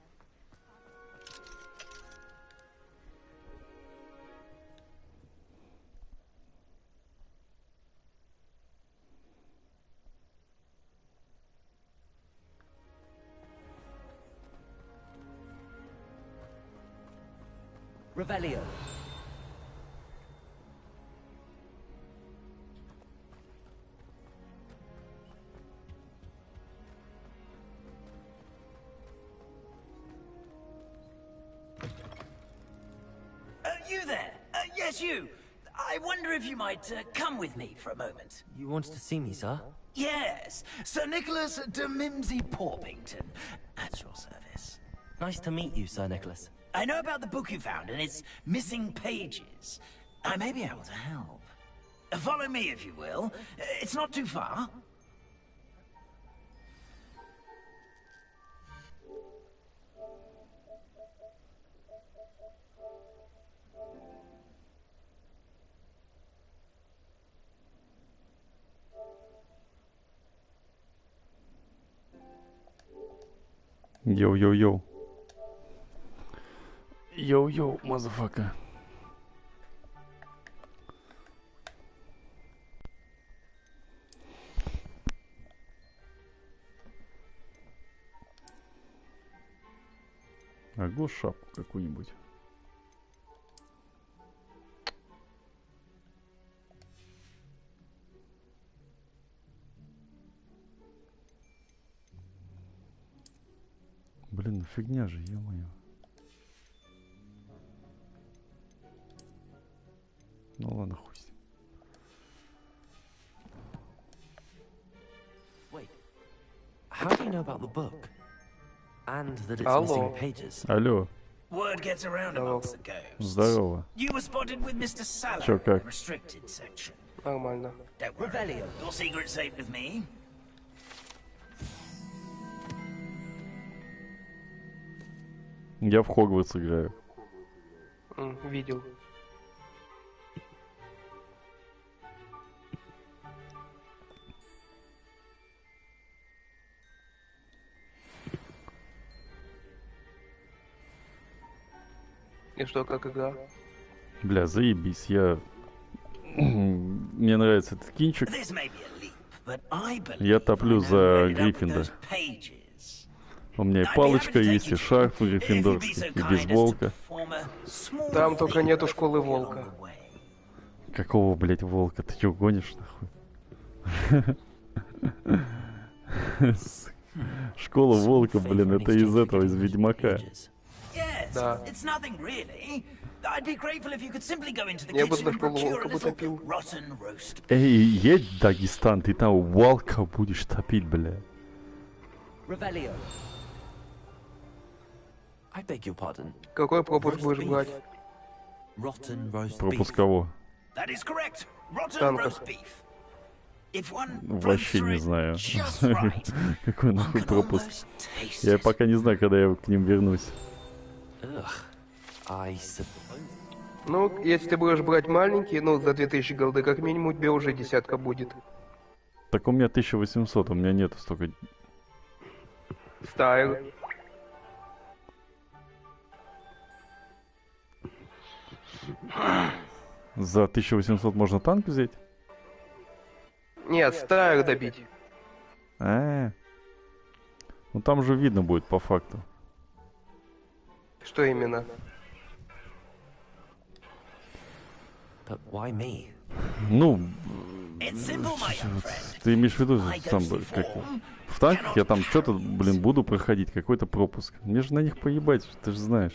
Speaker 1: Revelio.
Speaker 5: You there? Yes, you. I wonder if you might come with me for a moment.
Speaker 1: You wanted to see me, sir?
Speaker 5: Yes, Sir Nicholas de Mimsy Porpington, at your service.
Speaker 1: Nice to meet you, Sir Nicholas.
Speaker 5: I know about the book you found and its missing pages. I may be able to help. Follow me, if you will. It's not too far.
Speaker 2: Йоу-йоу-йоу. Йоу-йоу, мазафака. Ого, шапку какую-нибудь. Блин, ну фигня же, ё-моё. Ну ладно, хуй с ним.
Speaker 1: Wait, how do you know about the book? And that it's missing pages?
Speaker 2: Алло.
Speaker 5: Word gets around amongst the ghosts.
Speaker 2: Здорово.
Speaker 5: You were spotted with Mr. Sallow
Speaker 2: Чё,
Speaker 5: in the
Speaker 2: как?
Speaker 5: restricted section.
Speaker 15: Нормально.
Speaker 5: Don't worry. Your secret's safe with me.
Speaker 2: Я в Хогвартс играю.
Speaker 15: Видел. И что, как игра?
Speaker 2: Бля, заебись, я... Мне нравится этот кинчик. Я топлю за Гриффиндор. У меня и палочка есть, и шарф гриффиндорский, и бейсболка.
Speaker 15: Там только нету школы волка.
Speaker 2: Какого, блять, волка? Ты чё, гонишь, нахуй? Школа волка, блин, это из этого, из Ведьмака.
Speaker 15: Да. Я бы на школу волка бы топил.
Speaker 2: Эй, едь, Дагестан, ты там волка будешь топить, бля.
Speaker 15: Какой пропуск будешь брать?
Speaker 2: Пропуск кого?
Speaker 15: Танка.
Speaker 2: Вообще не знаю. Какой нахуй пропуск? Я пока не знаю, когда я к ним вернусь.
Speaker 15: Ну, если ты будешь брать маленький, ну, за 2000 голды, как минимум, тебе уже десятка будет.
Speaker 2: Так у меня 1800, у меня нету столько.
Speaker 15: Стайл.
Speaker 2: За 1800 можно танк взять?
Speaker 15: Нет, стайл добить.
Speaker 2: Ну там же видно будет по факту.
Speaker 15: Что именно?
Speaker 2: Ну, ты имеешь в виду, там, как, в танках я там что-то, блин, буду проходить, какой-то пропуск. Мне же на них поебать, ты же знаешь.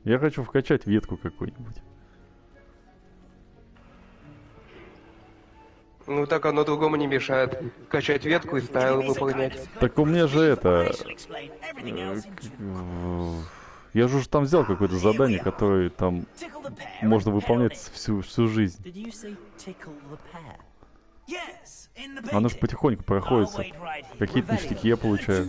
Speaker 2: Я хочу вкачать ветку какую-нибудь.
Speaker 15: Ну так одно другому не мешает. Качать ветку и стайл выполнять.
Speaker 2: Так у меня же это... Я же уже там взял какое-то задание, которое там можно выполнять всю жизнь. Оно же потихоньку проходится. Какие-то ништяки я получаю.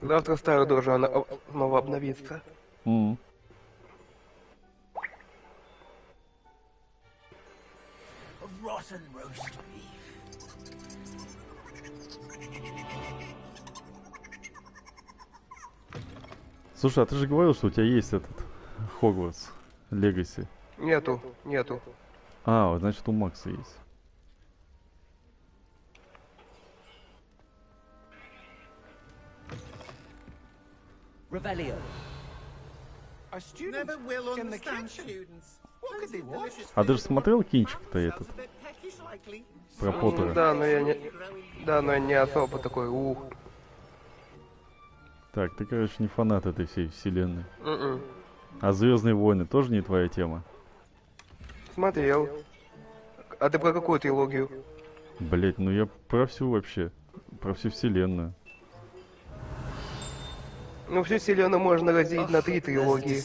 Speaker 15: Завтра стайл должна снова обновиться.
Speaker 2: Слушай, а ты же говорил, что у тебя есть этот Хогвартс Легаси?
Speaker 15: Нету.
Speaker 2: А, вот значит у Макса есть. А ты же смотрел кинчик-то этот? Про Поттера?
Speaker 15: Да, но я не особо такой,
Speaker 2: Так, ты, короче, не фанат этой всей вселенной. А Звездные войны тоже не твоя тема?
Speaker 15: Смотрел. А ты про какую трилогию?
Speaker 2: Блять, ну я про всю вообще. Про всю вселенную.
Speaker 15: Ну, всю вселенную можно разделить на 3 трилогии.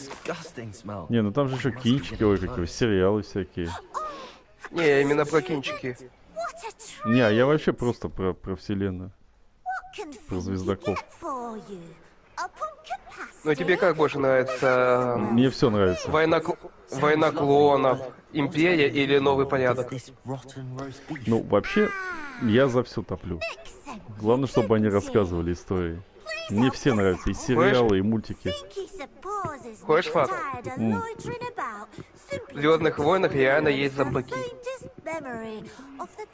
Speaker 2: Не, ну там же еще кинчики, ой, какие сериалы всякие.
Speaker 15: Не, я именно про кинчики.
Speaker 2: Не, а я вообще просто про вселенную. Про звездаков.
Speaker 15: Ну, тебе как больше нравится?
Speaker 2: Мне все нравится.
Speaker 15: Война клонов, Империя или новый порядок?
Speaker 2: Ну, вообще, я за все топлю. Главное, чтобы они рассказывали истории. Мне все нравятся, и сериалы, и мультики.
Speaker 15: Хочешь факт? В «Звездных войнах» реально есть зомбаки.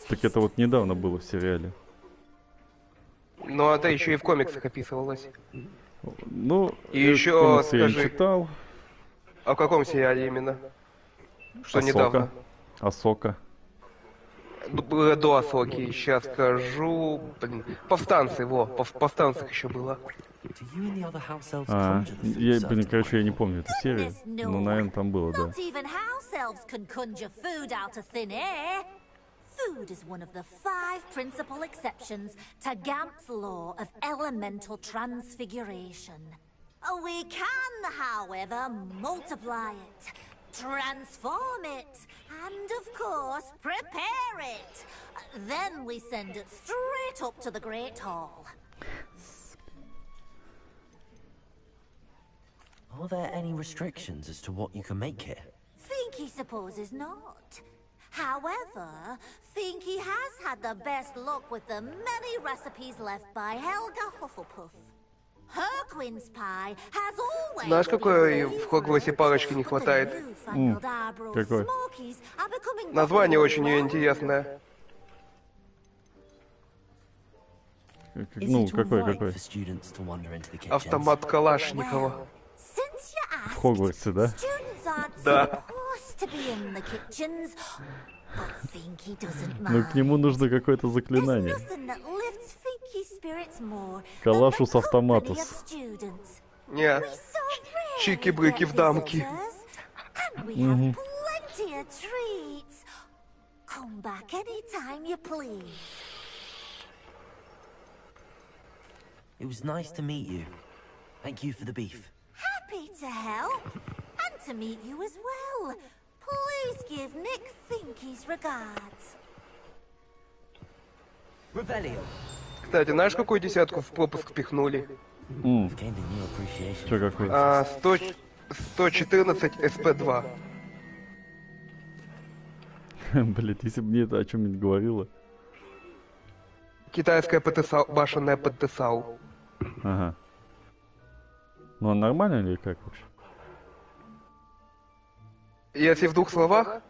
Speaker 2: Так это вот недавно было в сериале.
Speaker 15: Ну, это еще и в комиксах описывалось.
Speaker 2: Ну,
Speaker 15: и еще скажи,
Speaker 2: я не читал.
Speaker 15: А в каком сериале именно? Что
Speaker 2: Асока.
Speaker 15: недавно?
Speaker 2: Асока.
Speaker 15: Было до Асоки, сейчас скажу... Блин, повстанцы, во, в повстанцах еще было.
Speaker 2: Блин, короче, я не помню эту серию. Ну, наверное, там было, да.
Speaker 16: Food is one of the 5 principal exceptions to Gant's law of elemental transfiguration. We can, however, multiply it, transform it, and of course, prepare it. Then we send it straight up to the Great Hall.
Speaker 1: Are there any restrictions as to what you can make here?
Speaker 16: Finky supposes not. However, Finky has had the best luck with the many recipes left by Helga Hufflepuff. Her quince pie has always...
Speaker 15: Знаешь, какой в Хогвартсе парочки не хватает?
Speaker 2: Какой?
Speaker 15: Название очень интересное.
Speaker 2: Ну, какой?
Speaker 15: Автомат Калашникова.
Speaker 2: В Хогвартсе, да?
Speaker 15: Да.
Speaker 2: Ну, к нему нужно какое-то заклинание. Калашус автоматус.
Speaker 15: Не, чики-брыки в дамки.
Speaker 2: Угу.
Speaker 1: It was nice to meet you. Thank you for the beef.
Speaker 16: Happy to help, and to meet you as well. Please give Nick Finky's regards.
Speaker 15: Кстати, знаешь, какую десятку в пропуск пихнули?
Speaker 2: Что какой?
Speaker 15: 114 СП2.
Speaker 2: Блять, если бы мне это о чем-нибудь говорило.
Speaker 15: Китайская ПТСАУ, башенная ПТСАУ.
Speaker 2: Ага. Ну, а нормально или как вообще?
Speaker 15: Если в 2 словах?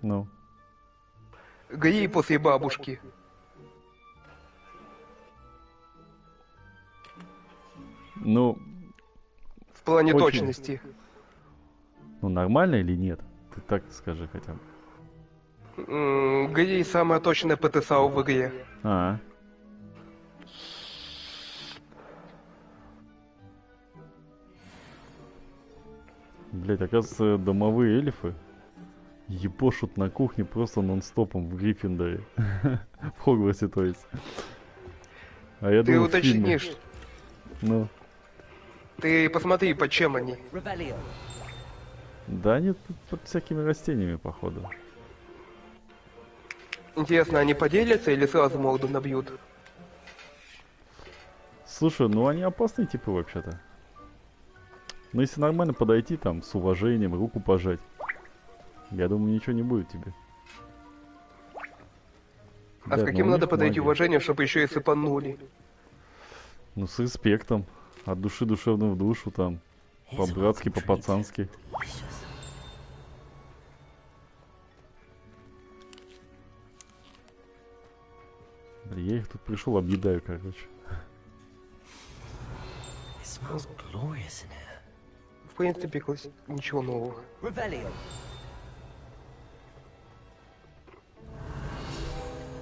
Speaker 2: Ну.
Speaker 15: Гри после бабушки.
Speaker 2: Ну...
Speaker 15: В плане
Speaker 2: очень...
Speaker 15: точности.
Speaker 2: Ну, нормально или нет? Ты так скажи хотя бы.
Speaker 15: Гри самая точная ПТСАУ в игре.
Speaker 2: А. Блять, оказывается, домовые эльфы ебошут на кухне просто нон-стопом в Гриффиндоре. В Хогвартсе, то есть. А я думаю,
Speaker 15: ты уточнишь.
Speaker 2: Ну.
Speaker 15: Ты посмотри, под чем они.
Speaker 2: Да они тут под всякими растениями, походу.
Speaker 15: Интересно, они поделятся или сразу морду набьют?
Speaker 2: Слушай, ну они опасные типы вообще-то. Но если нормально подойти там с уважением, руку пожать, я думаю, ничего не будет тебе.
Speaker 15: А с каким надо подойти уважением, чтобы еще и сыпанули?
Speaker 2: Ну, с респектом. От души душевной в душу там. По-братски, по-пацански. Я их тут пришел, объедаю, короче.
Speaker 15: В принципе, ничего нового.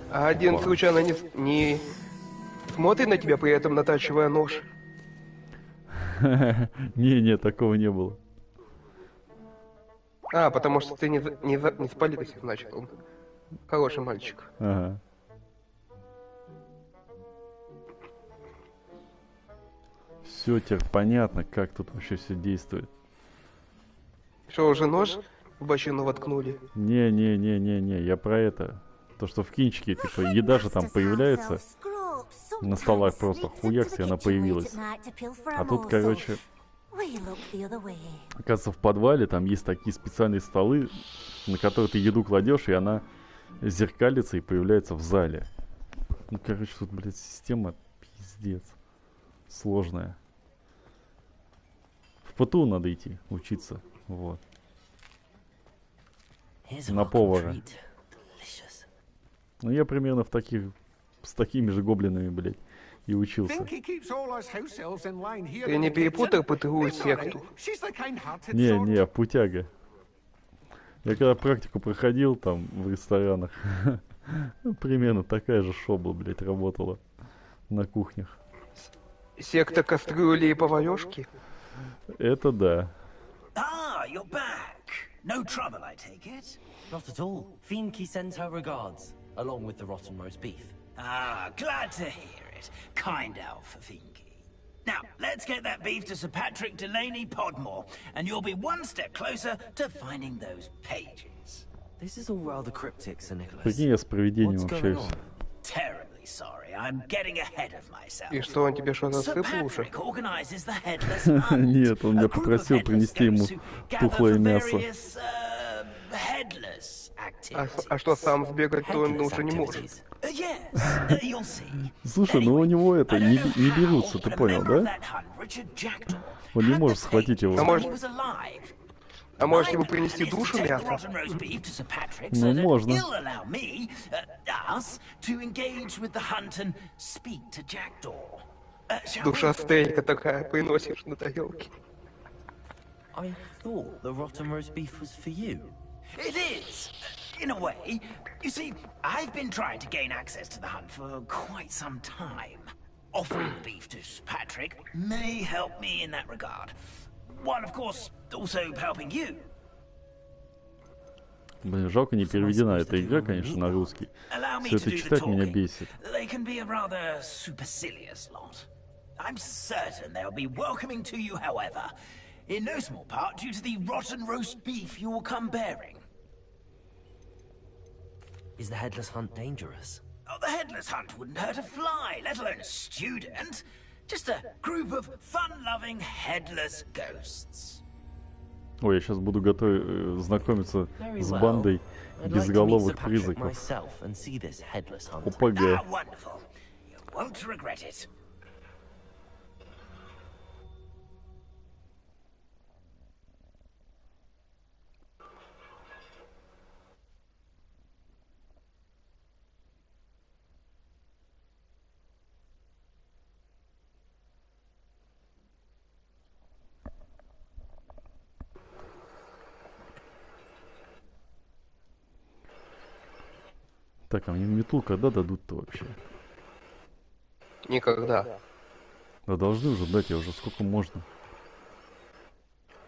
Speaker 15: А один случайно не смотрит на тебя, при этом натачивая нож?
Speaker 2: Не, такого не было.
Speaker 15: А, потому что ты не спалился, значит, он хороший мальчик.
Speaker 2: Ага. Все теперь понятно, как тут вообще все действует.
Speaker 15: Что, уже нож в бочину воткнули?
Speaker 2: Не, я про это. То, что в кинчике, типа, еда же там появляется. На столах просто хуякс, и она появилась. А тут, короче,
Speaker 16: we look the other way.
Speaker 2: Оказывается, в подвале там есть такие специальные столы, на которые ты еду кладешь, и она зеркалится и появляется в зале. Ну, короче, тут, блядь, система пиздец. Сложная. В ПТУ надо идти, учиться. Вот. На повара. Ну, я примерно с такими же гоблинами, блядь, и учился.
Speaker 15: Ты не перепутай ПТУ и секту.
Speaker 2: Не, путяга. Я когда практику проходил там в ресторанах, примерно такая же шобла, блядь, работала на кухнях.
Speaker 15: Секта кастрюли и поварешки?
Speaker 2: Это да.
Speaker 5: Ah, you're back. No trouble, I take it?
Speaker 1: Not at all. Fienke sends her regards, along with the rotten roast beef.
Speaker 5: Ah, glad to hear it. Kind elf for Fienke. Now, let's get that beef to Sir Patrick Delaney Podmore, and you'll be one step closer to finding those pages.
Speaker 1: This is all rather cryptic, Sir Nicholas.
Speaker 2: Прикинь, я с привидением общаюсь.
Speaker 5: Terribly sorry, I'm getting ahead of myself.
Speaker 15: И что, он тебе что-то засыпал уже?
Speaker 2: Нет, он меня попросил принести ему тухлое мясо.
Speaker 15: А что, сам сбегать-то он уже не может?
Speaker 2: Слушай, ну у него это не берутся, ты понял, да? Он не может схватить его.
Speaker 15: А может ему принести душу мясо?
Speaker 2: Ну, можно.
Speaker 15: Душа стейка такая приносишь на тарелке.
Speaker 1: I thought the rotten roast beef was for you.
Speaker 5: It is, in a way. You see, I've been trying to gain access to the hunt for quite some time. Offering beef to Patrick may help me in that regard. While, of course, also helping you.
Speaker 2: Блин, жалко, не переведена эта игра, конечно, на русский. Все это читать меня бесит.
Speaker 5: They can be a rather supercilious lot. I'm certain they'll be welcoming to you, however, in no small part due to the rotten roast beef you will come bearing.
Speaker 1: Is the headless hunt dangerous?
Speaker 5: Oh, the headless hunt wouldn't hurt a fly, let alone a student. Just a group of fun-loving headless ghosts.
Speaker 2: Ой, я сейчас буду знакомиться с бандой безголовых призраков. ОПГ. Так, а мне метлу когда дадут-то вообще?
Speaker 15: Никогда.
Speaker 2: Да должны уже дать, я уже сколько можно.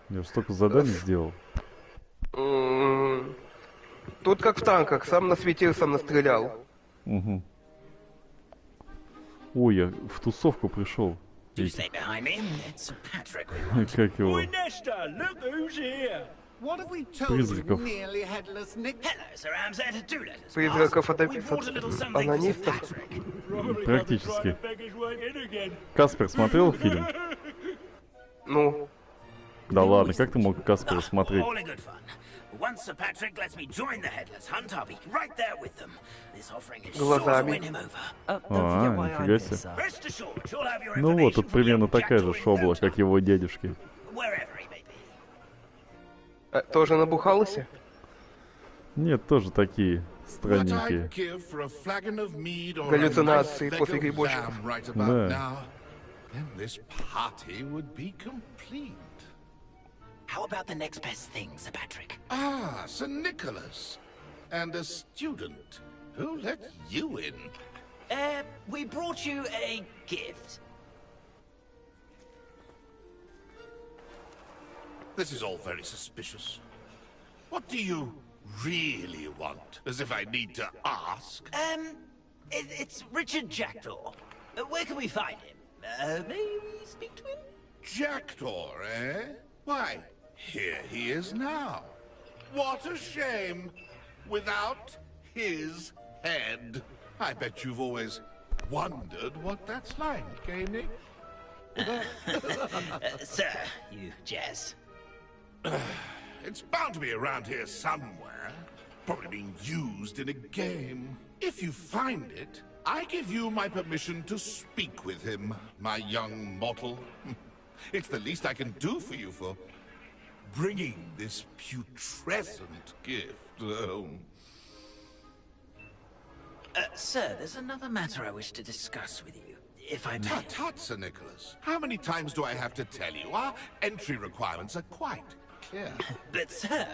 Speaker 2: Я уже столько заданий сделал.
Speaker 15: Тут как в танках, сам насветил, сам настрелял.
Speaker 2: Угу. Ой, я в тусовку пришел. Как его? Призраков.
Speaker 15: Призраков анонистов?
Speaker 2: Практически. Каспер смотрел фильм?
Speaker 15: Ну?
Speaker 2: Да ладно, как ты мог Каспера смотреть?
Speaker 15: Глазами.
Speaker 2: Нифига себе. Ну вот, тут примерно такая же шобла, как его дядюшки.
Speaker 15: Тоже набухался?
Speaker 2: Нет, тоже такие странненькие.
Speaker 15: Галлюцинации после грибочков.
Speaker 2: Да.
Speaker 5: How about the next best thing, Sir Patrick?
Speaker 17: Ah, Sir Nicholas. And a student. Who let you in?
Speaker 5: We brought you a gift.
Speaker 17: This is all very suspicious. What do you really want? As if I need to ask?
Speaker 5: It's Richard Jackdaw. Where can we find him? May we speak to him?
Speaker 17: Jackdaw, eh? Why, here he is now. What a shame. Without his head. I bet you've always wondered what that's like, eh, Nick?
Speaker 5: Sir, you jest.
Speaker 17: It's bound to be around here somewhere. Probably being used in a game. If you find it, I give you my permission to speak with him, my young mortal. It's the least I can do for you for bringing this putrescent gift home.
Speaker 5: Sir, there's another matter I wish to discuss with you, if I may.
Speaker 17: Tut, Sir Nicholas. How many times do I have to tell you? Our entry requirements are quite clear.
Speaker 5: But, sir,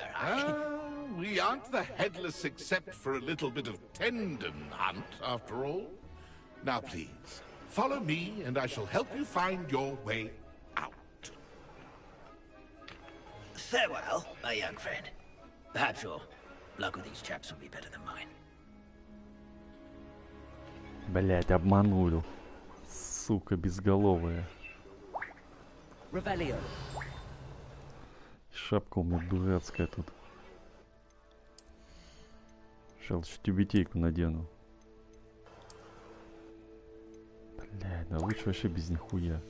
Speaker 17: we aren't the headless except for a little bit of tendon hunt, after all. Now, please, follow me, and I shall help you find your way out.
Speaker 5: Farewell, my young friend. Perhaps your luck with these chaps will be better than mine.
Speaker 2: Блять, обманули. Сука безголовая.
Speaker 1: Revelio.
Speaker 2: Шапка у меня дурацкая тут. Сейчас лучше тюбетейку надену. Блядь, да лучше вообще без нихуя.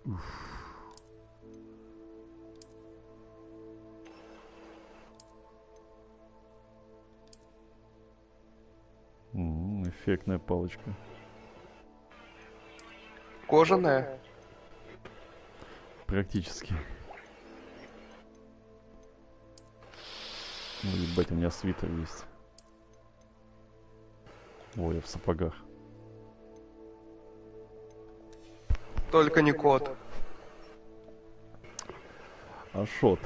Speaker 2: Уф. Эффектная палочка.
Speaker 15: Кожаная?
Speaker 2: Практически. Ну, ебать, у меня свитер есть. Ой, я в сапогах.
Speaker 15: Только не кот.
Speaker 2: Ашот.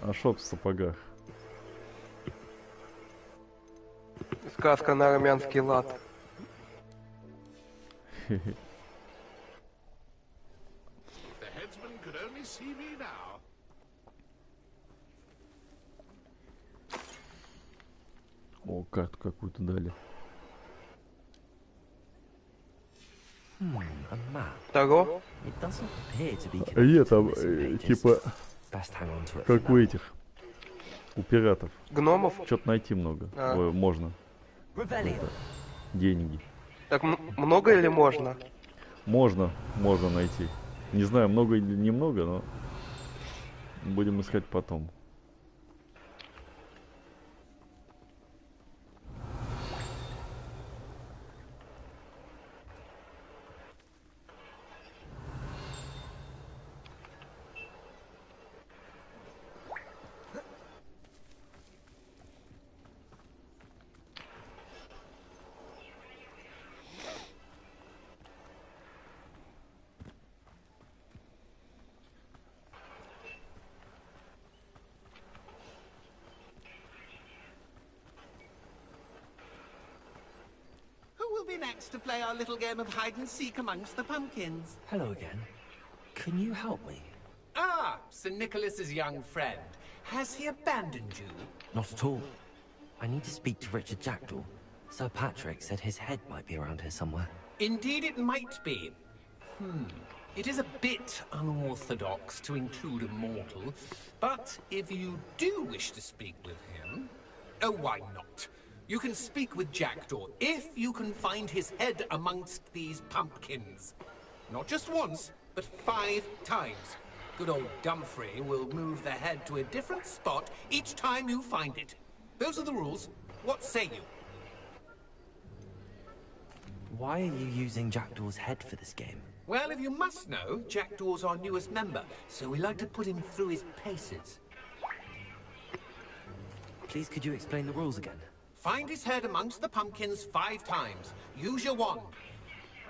Speaker 2: Ашот в сапогах.
Speaker 15: Сказка на армянский лад.
Speaker 2: О, карту какую-то дали.
Speaker 15: Того?
Speaker 2: И там, типа, как у этих, у пиратов.
Speaker 15: Гномов?
Speaker 2: Что-то найти много. Ой, можно. Это, деньги.
Speaker 15: Так много или можно?
Speaker 2: Можно найти. Не знаю, много или немного, но будем искать потом.
Speaker 18: Next to play our little game of hide and seek amongst the pumpkins.
Speaker 1: Hello again. Can you help me?
Speaker 18: Ah, Sir Nicholas's young friend. Has he abandoned you?
Speaker 1: Not at all. I need to speak to Richard Jackdaw. Sir Patrick said his head might be around here somewhere.
Speaker 18: Indeed it might be. It is a bit unorthodox to include a mortal, but if you do wish to speak with him, oh, why not? You can speak with Jackdaw if you can find his head amongst these pumpkins. Not just once, but 5 times. Good old Dumfrey will move the head to a different spot each time you find it. Those are the rules. What say you?
Speaker 1: Why are you using Jackdaw's head for this game?
Speaker 18: Well, if you must know, Jackdaw's our newest member, so we like to put him through his paces.
Speaker 1: Please, could you explain the rules again?
Speaker 18: Find his head amongst the pumpkins 5 times. Use your wand.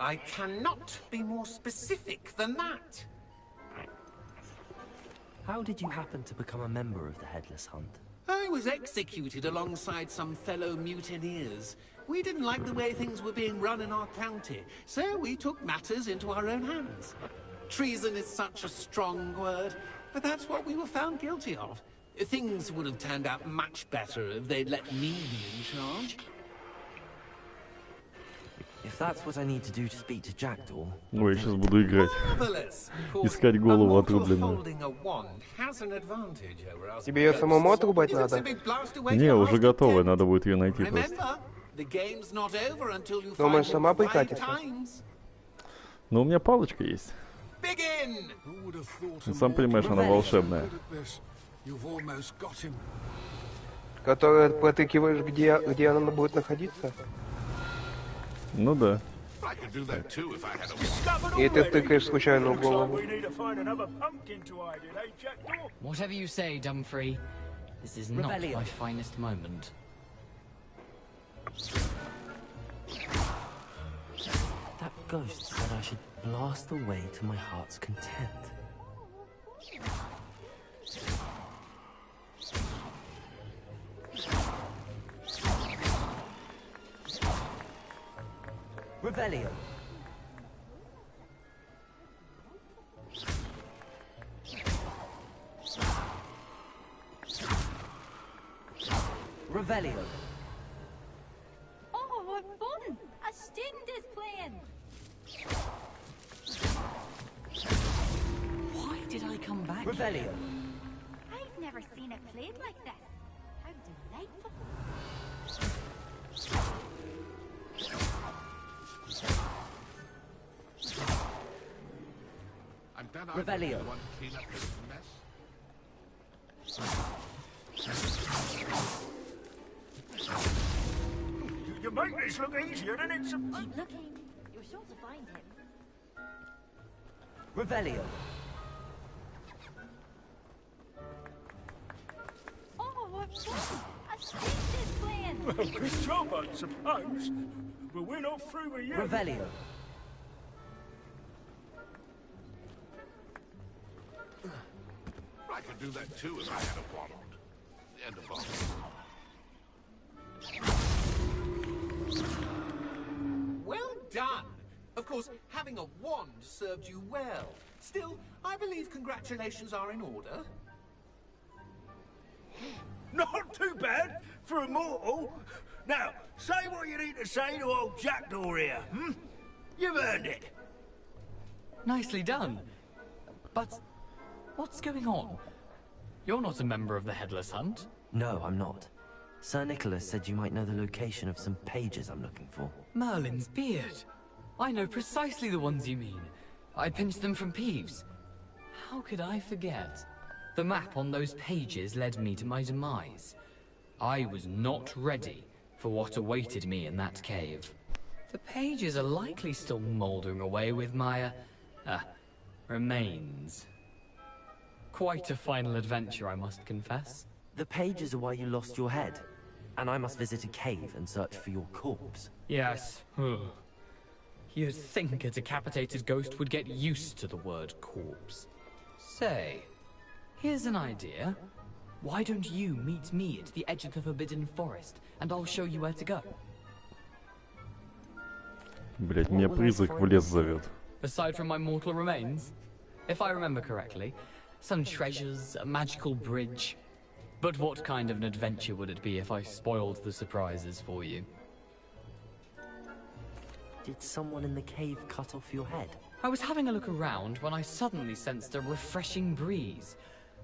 Speaker 18: I cannot be more specific than that.
Speaker 1: How did you happen to become a member of the Headless Hunt?
Speaker 18: I was executed alongside some fellow mutineers. We didn't like the way things were being run in our county, so we took matters into our own hands. Treason is such a strong word, but that's what we were found guilty of. Things would have turned out much better if they'd let me be in charge.
Speaker 1: If that's what I need to do to speak to Jackdaw.
Speaker 2: Ой, я сейчас буду играть. Искать голову отрубленную.
Speaker 15: Тебе ее самому отрубать надо?
Speaker 2: Не, уже готовая, надо будет ее найти просто.
Speaker 15: Думаешь, сама прикатится?
Speaker 2: Но у меня палочка есть. Ты сам понимаешь, она волшебная.
Speaker 15: Которую протыкиваешь, где она будет находиться?
Speaker 2: Ну да.
Speaker 15: И ты тыкаешь случайно в голову.
Speaker 12: Whatever you say, Dumfrey. This is not my finest moment.
Speaker 1: That ghost said I should blast away to my heart's content. Revelio. Revelio.
Speaker 14: Oh, what fun! A student is playing!
Speaker 12: Why did I come back?
Speaker 1: Revelio.
Speaker 14: I've never seen it played like this. How delightful!
Speaker 17: I'm glad
Speaker 1: Revelio.
Speaker 17: I want to clean up this mess.
Speaker 5: You make this look easier than it's supposed to.
Speaker 14: Keep looking. You're sure to find him.
Speaker 1: Revelio.
Speaker 14: Oh, what fun! A student is playing!
Speaker 5: Well, good job, I suppose. But we're not through with you.
Speaker 1: Revelio.
Speaker 17: I could do that too if I had a wand. And a box.
Speaker 18: Well done! Of course, having a wand served you well. Still, I believe congratulations are in order.
Speaker 5: Not too bad for a mortal. Now, say what you need to say to old Jackdaw here, hmm? You've earned it.
Speaker 12: Nicely done. But what's going on? You're not a member of the Headless Hunt.
Speaker 1: No, I'm not. Sir Nicholas said you might know the location of some pages I'm looking for.
Speaker 12: Merlin's beard. I know precisely the ones you mean. I pinched them from Peeves. How could I forget? The map on those pages led me to my demise. I was not ready for what awaited me in that cave. The pages are likely still mouldering away with my, remains. Quite a final adventure, I must confess.
Speaker 1: The pages are why you lost your head, and I must visit a cave and search for your corpse.
Speaker 12: Yes. You'd think a decapitated ghost would get used to the word corpse. Say, here's an idea. Why don't you meet me at the edge of the Forbidden Forest, and I'll show you where to go?
Speaker 2: Блять, меня призрак в лес зовет.
Speaker 12: Aside from my mortal remains, if I remember correctly, some treasures, a magical bridge. But what kind of an adventure would it be if I spoiled the surprises for you?
Speaker 1: Did someone in the cave cut off your head?
Speaker 12: I was having a look around when I suddenly sensed a refreshing breeze,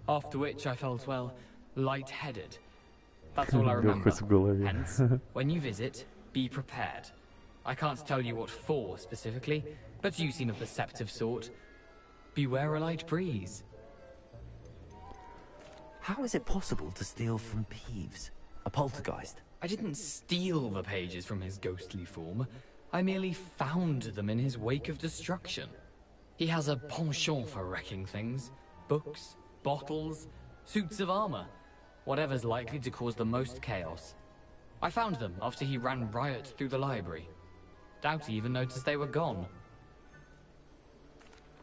Speaker 12: after which I felt, well, lightheaded. That's all I remember. Hence, when you visit, be prepared. I can't tell you what for specifically, but you seem a perceptive sort. Beware a light breeze.
Speaker 1: How is it possible to steal from Peeves? A poltergeist?
Speaker 12: I didn't steal the pages from his ghostly form. I merely found them in his wake of destruction. He has a penchant for wrecking things. Books, bottles, suits of armor. Whatever's likely to cause the most chaos. I found them after he ran riot through the library. Doubt he even noticed they were gone.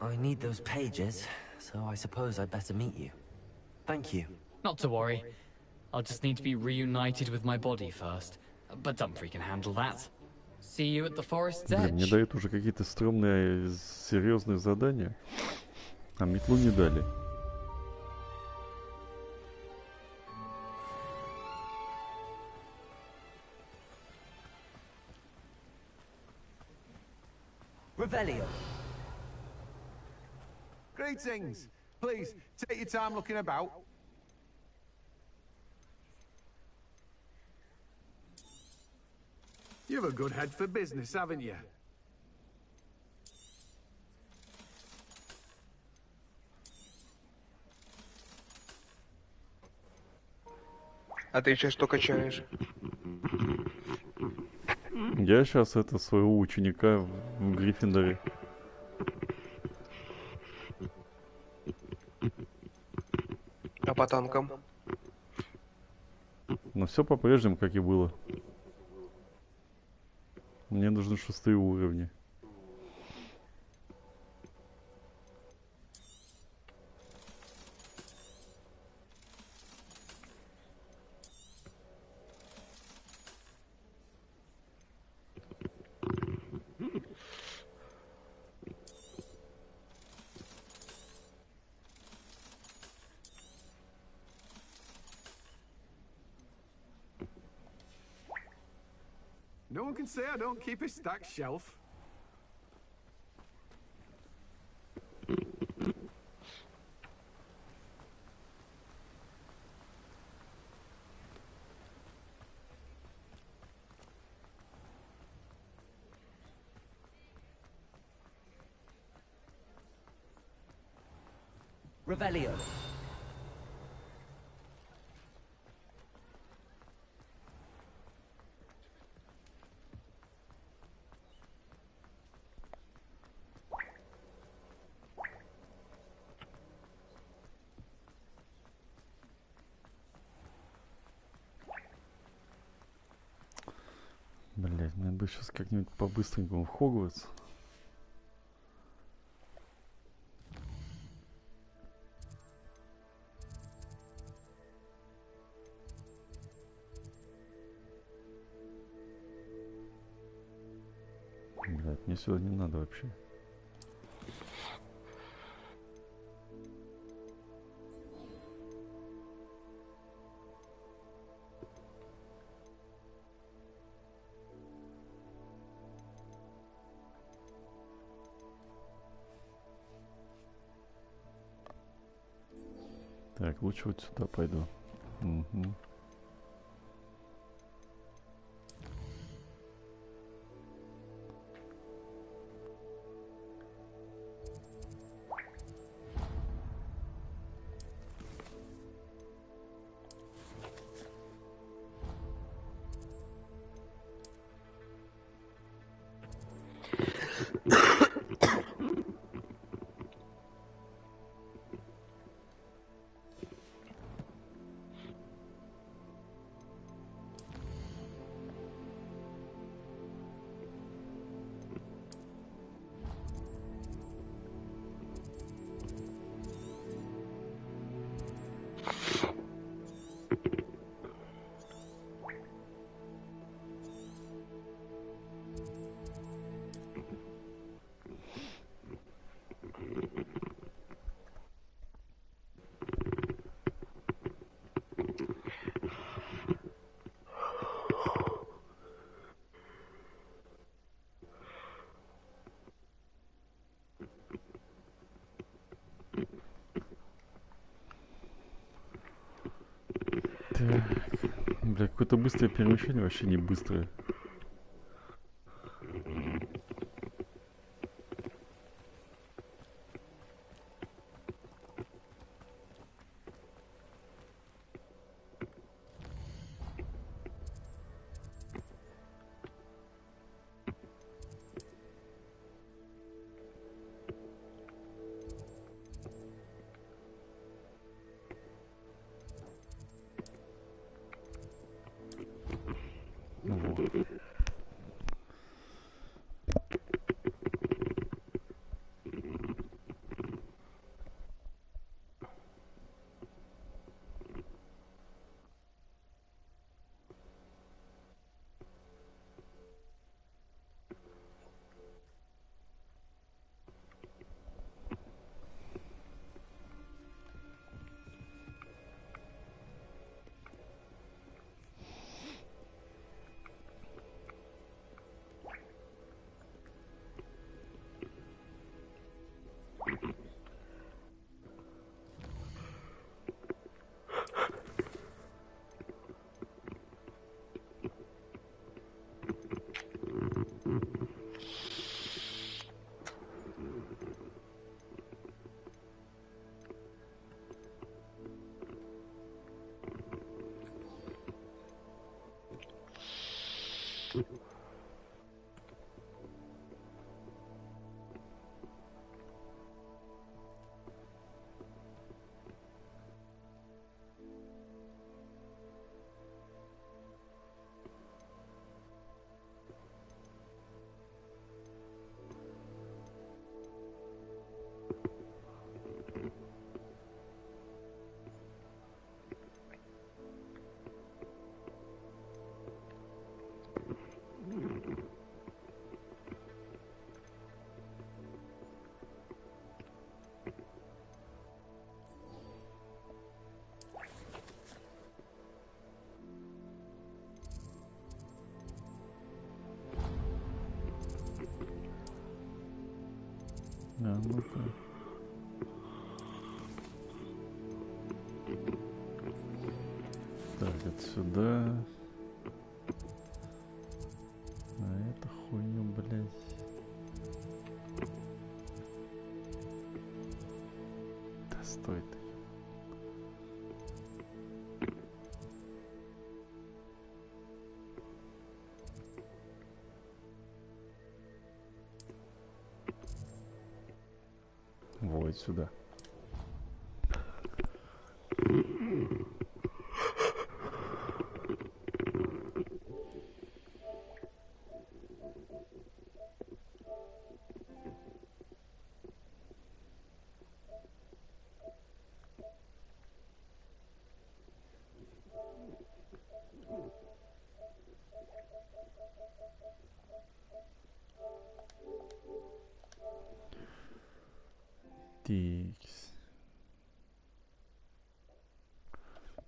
Speaker 1: I need those pages, so I suppose I'd better meet you. Thank you.
Speaker 12: Not to worry. I'll just need to be reunited with my body first. But Dumfrey can handle that. See you at the forest's edge.
Speaker 2: Блин, мне дают уже какие-то стрёмные, серьезные задания, а метлу не дали.
Speaker 1: Revelio.
Speaker 19: Greetings. Please, take your time looking about. You've a good head for business, haven't you?
Speaker 15: А ты сейчас что качаешь?
Speaker 2: Я сейчас это своего ученика в Гриффиндоре.
Speaker 15: А по танкам?
Speaker 2: Но все по-прежнему, как и было. Мне нужны 6 уровни.
Speaker 19: No one can say I don't keep a stacked shelf.
Speaker 1: Revelio.
Speaker 2: Блять, мне бы сейчас как-нибудь по-быстренькому в Хогвартс. Блять, мне сюда не надо вообще. Так, лучше вот сюда пойду. Угу. Бля, какое-то быстрое перемещение, вообще не быстрое. Вот. Ну-ка. Так, отсюда. А это хуйню, блядь. Да стой ты. Вот сюда.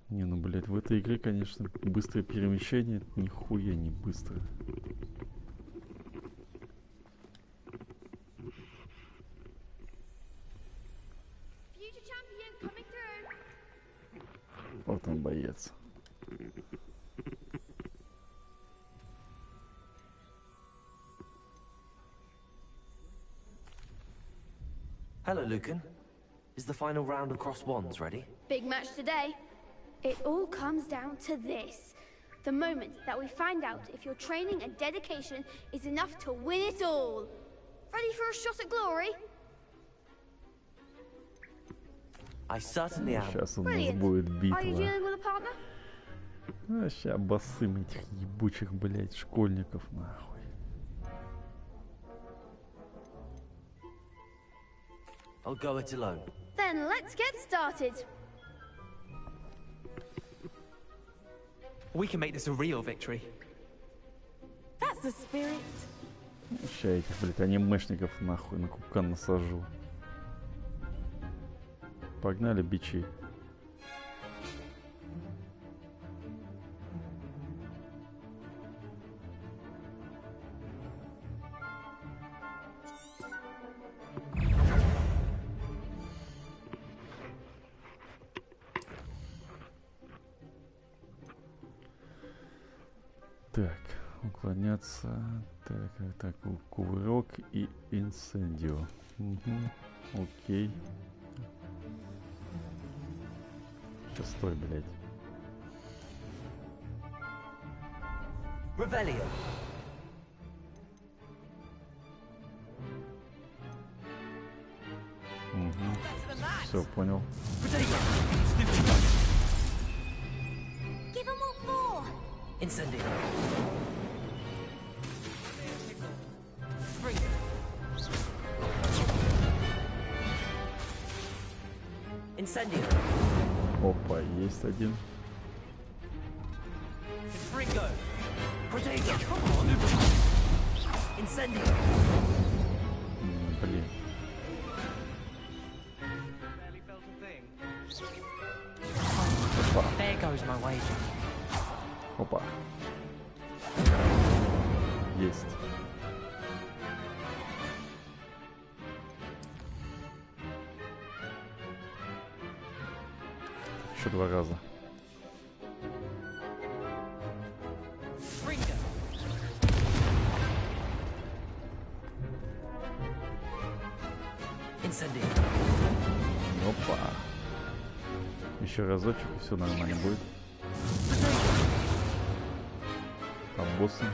Speaker 2: Не, ну, блядь, в этой игре, конечно, быстрое перемещение, это нихуя не быстро. Вот он, боец.
Speaker 1: Hello, Lucan. Is the final round of cross wands ready?
Speaker 8: Big match today. It all comes down to this. The moment that we find out if your training and dedication is enough to win it all. Ready for a shot at glory?
Speaker 1: I certainly am.
Speaker 2: Сейчас у нас будет битва.
Speaker 8: Are you dealing with a partner?
Speaker 2: А ща басым этих ебучих, блядь, школьников, нахуй.
Speaker 1: I'll go it alone.
Speaker 8: Then let's get started.
Speaker 9: We can make this a real victory.
Speaker 3: That's the spirit.
Speaker 2: Ща этих, блядь, анимешников нахуй на капкан насажу. Погнали, бичи. Так, уклоняться. Так, кувырок и инсендио. Угу, окей. Сейчас стой, блядь.
Speaker 1: Revelio.
Speaker 2: Угу. Все, понял.
Speaker 1: Incendio. Incendio.
Speaker 2: Опа, есть один.
Speaker 1: Fringo. Protego. Incendio.
Speaker 2: Блин. Опа.
Speaker 11: There goes my wager.
Speaker 2: Опа. Есть. Еще 2 раза. Опа. Еще разочек, и все нормально будет. По боссам.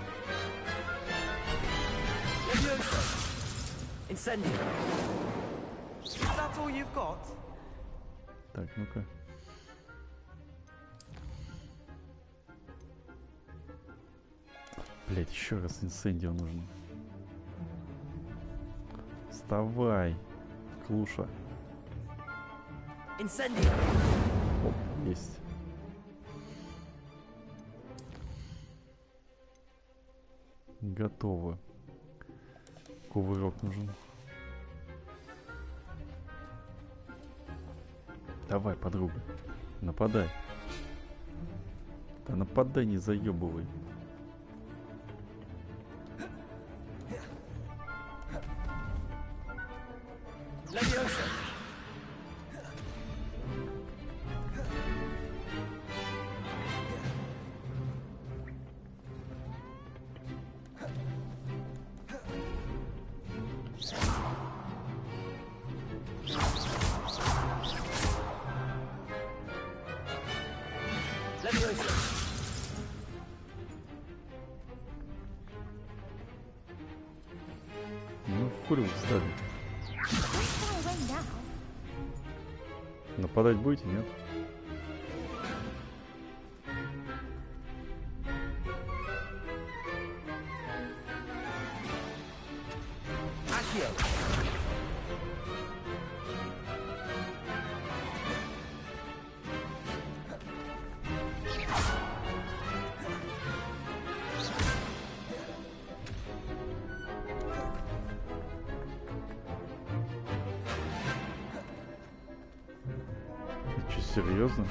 Speaker 2: Так, ну-ка. Блять, еще раз инсендио нужно. Вставай. Слушай. Оп, есть. Готово. Кувырок нужен. Давай, подруга. Нападай. Да нападай, не заебывай. Ну, хули вы встали. Нападать будете, нет? Серьезно?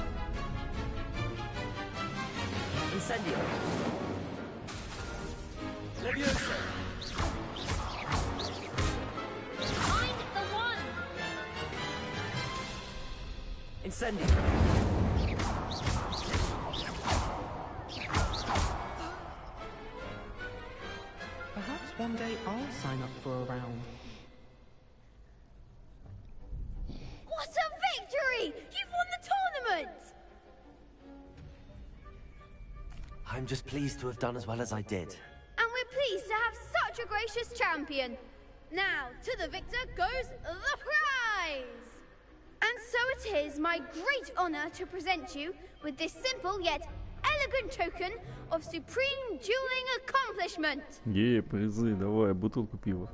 Speaker 6: Perhaps one day I'll sign up for a round.
Speaker 8: What a victory! You've won the tournament!
Speaker 1: I'm just pleased to have done as well as I did.
Speaker 8: And we're pleased to have such a gracious champion. Now, to the victor goes the prize! And so it is my great honor to present you with this simple yet elegant token of supreme dueling accomplishment.
Speaker 2: Призы, давай, бутылку пива.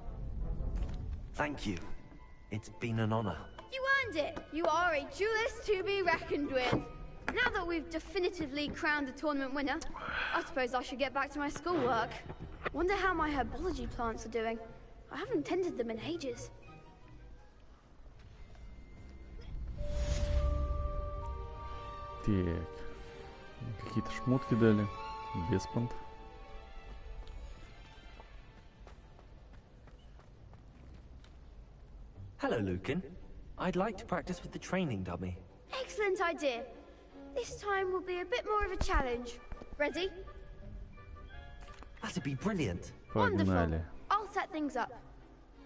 Speaker 1: Thank you. It's been an honor.
Speaker 8: You earned it. You are a duelist to be reckoned with. Now that we've definitively crowned the tournament winner, I suppose I should get back to my schoolwork. Wonder how my herbology plants are doing. I haven't tended them in ages.
Speaker 2: Так. Какие-то шмотки дали. Беспонт.
Speaker 1: Hello, Lucan. I'd like to practice with the training dummy.
Speaker 8: Excellent idea. This time will be a bit more of a challenge. Ready?
Speaker 1: That'd be brilliant.
Speaker 8: Wonderful. I'll set things up.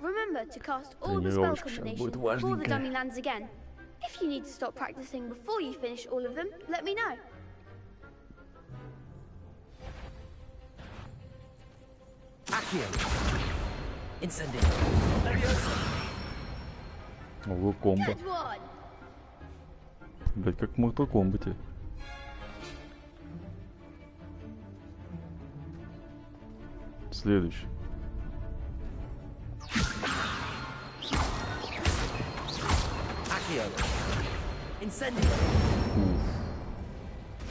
Speaker 8: Remember to cast all the spell combinations before the dummy lands again. If you need to stop practicing before you finish all of them, let me know.
Speaker 1: Accio. Incendio.
Speaker 2: Ого, комбо. Блять, как в Mortal Kombat. Следующий.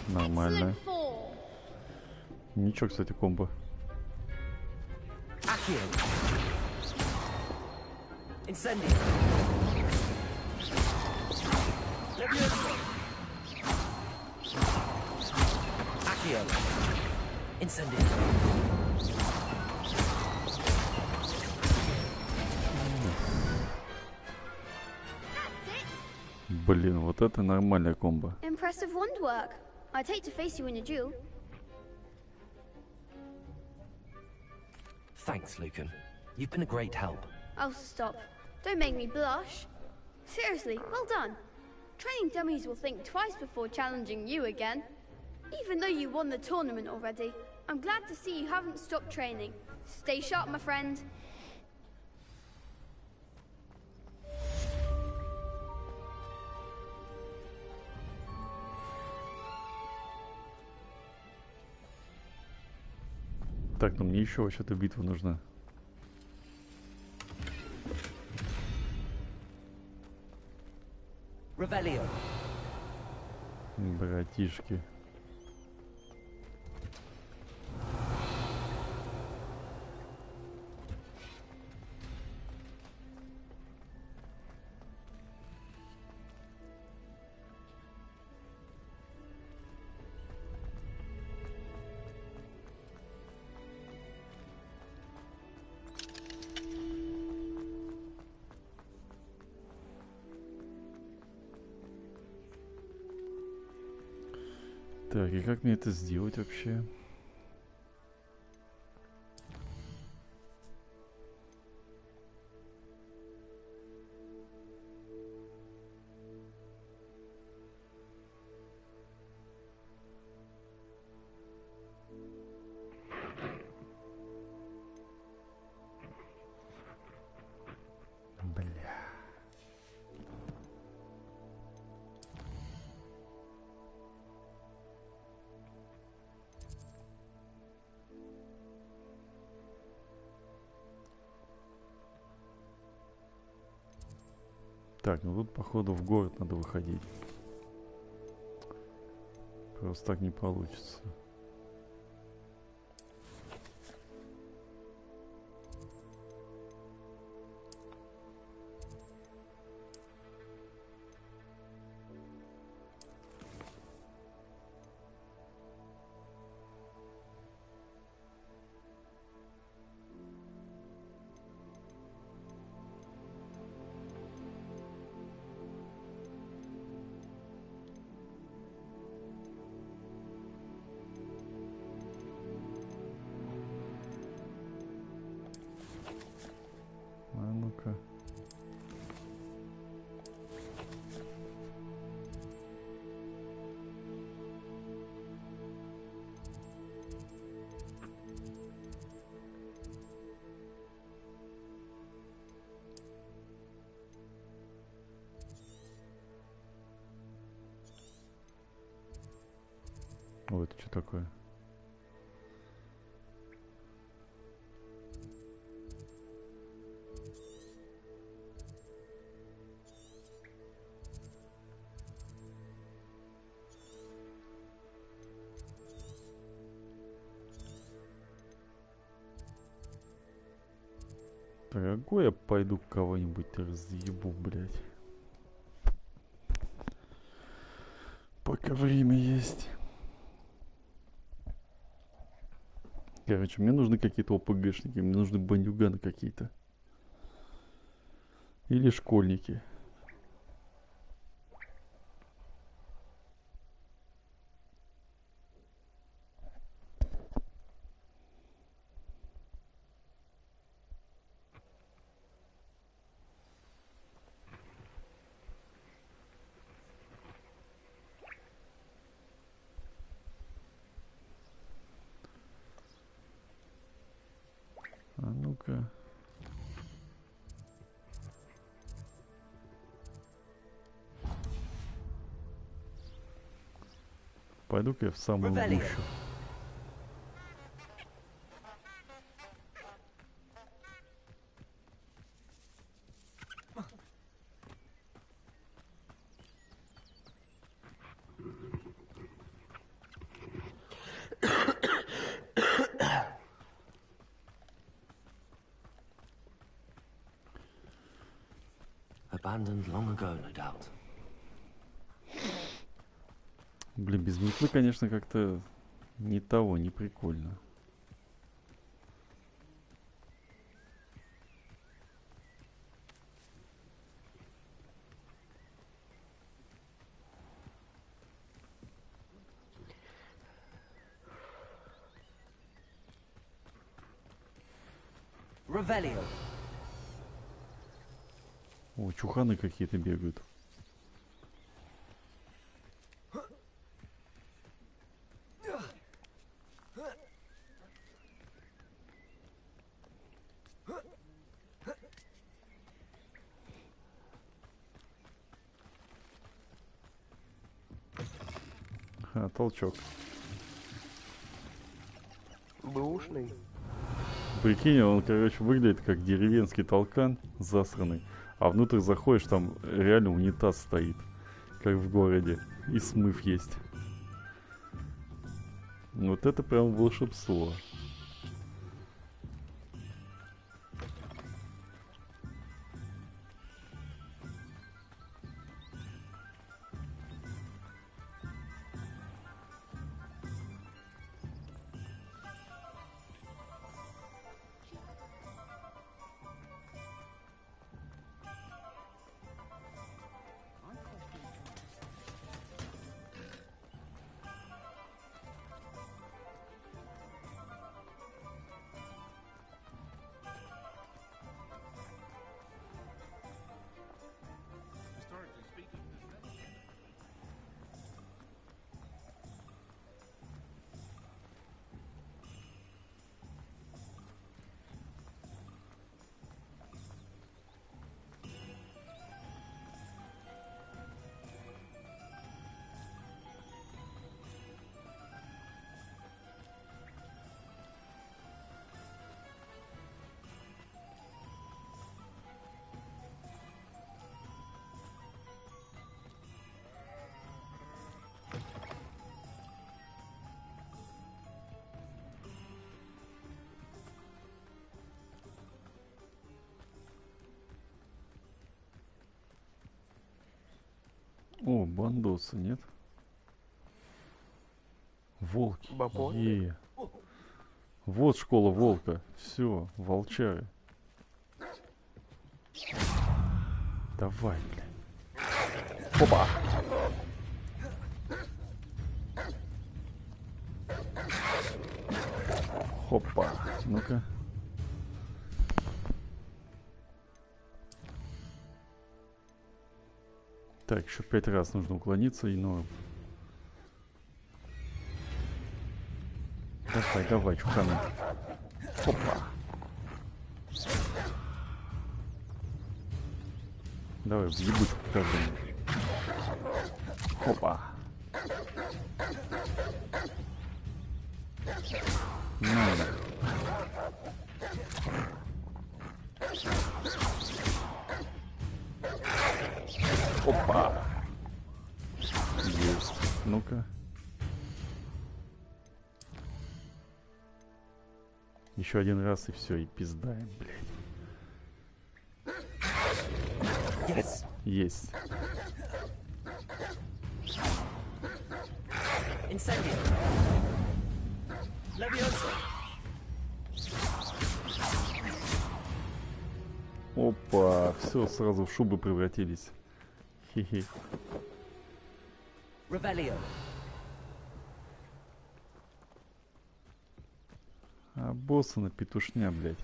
Speaker 2: Нормально. Ничего, кстати, комбо. Блин, вот это нормальная комбо.
Speaker 8: Impressive wand work. I'd hate to face you in a duel.
Speaker 1: Thanks, Lucan. You've been a great help.
Speaker 8: Oh, stop. Don't make me blush. Seriously, well done. Training dummies will think twice before challenging you again. Even though you won the tournament already, I'm glad to see you haven't stopped training. Stay sharp, my friend.
Speaker 2: Так, ну мне еще вообще-то битва нужна. Братишки. Так, и как мне это сделать вообще? Так, ну тут, походу, в город надо выходить. Просто так не получится. О, это что такое? Дорогой, я пойду кого-нибудь разъебу, блядь. Пока время есть. Короче, мне нужны какие-то ОПГшники, мне нужны бандюганы какие-то. Или школьники. А ну-ка. Пойду-ка я в самую гущу.
Speaker 1: Abandoned long ago, no doubt.
Speaker 2: Блин, без метлы, конечно, как-то не того, не прикольно.
Speaker 1: Revelio.
Speaker 2: О, чуханы какие-то бегают. А, толчок.
Speaker 15: Бэушный.
Speaker 2: Прикинь, он, короче, выглядит как деревенский толкан засранный. А внутрь заходишь, там реально унитаз стоит. как в городе. И смыв есть. Вот это прям волшебство. О, бандосы, нет? Волки. Е. Вот школа волка. Все, волчары. Давай, блядь. Опа! Хопа. Ну-ка. Так, еще 5 раз нужно уклониться и норм. Давай, давай, чуханы. Опа. Давай, в ебучку каждому. Опа. Опа. Есть. Ну-ка. Еще один раз и все, и пиздаем, блядь. Yes. Есть. Опа, все, сразу в шубы превратились. Хе-хе. А босса на петушня, блядь.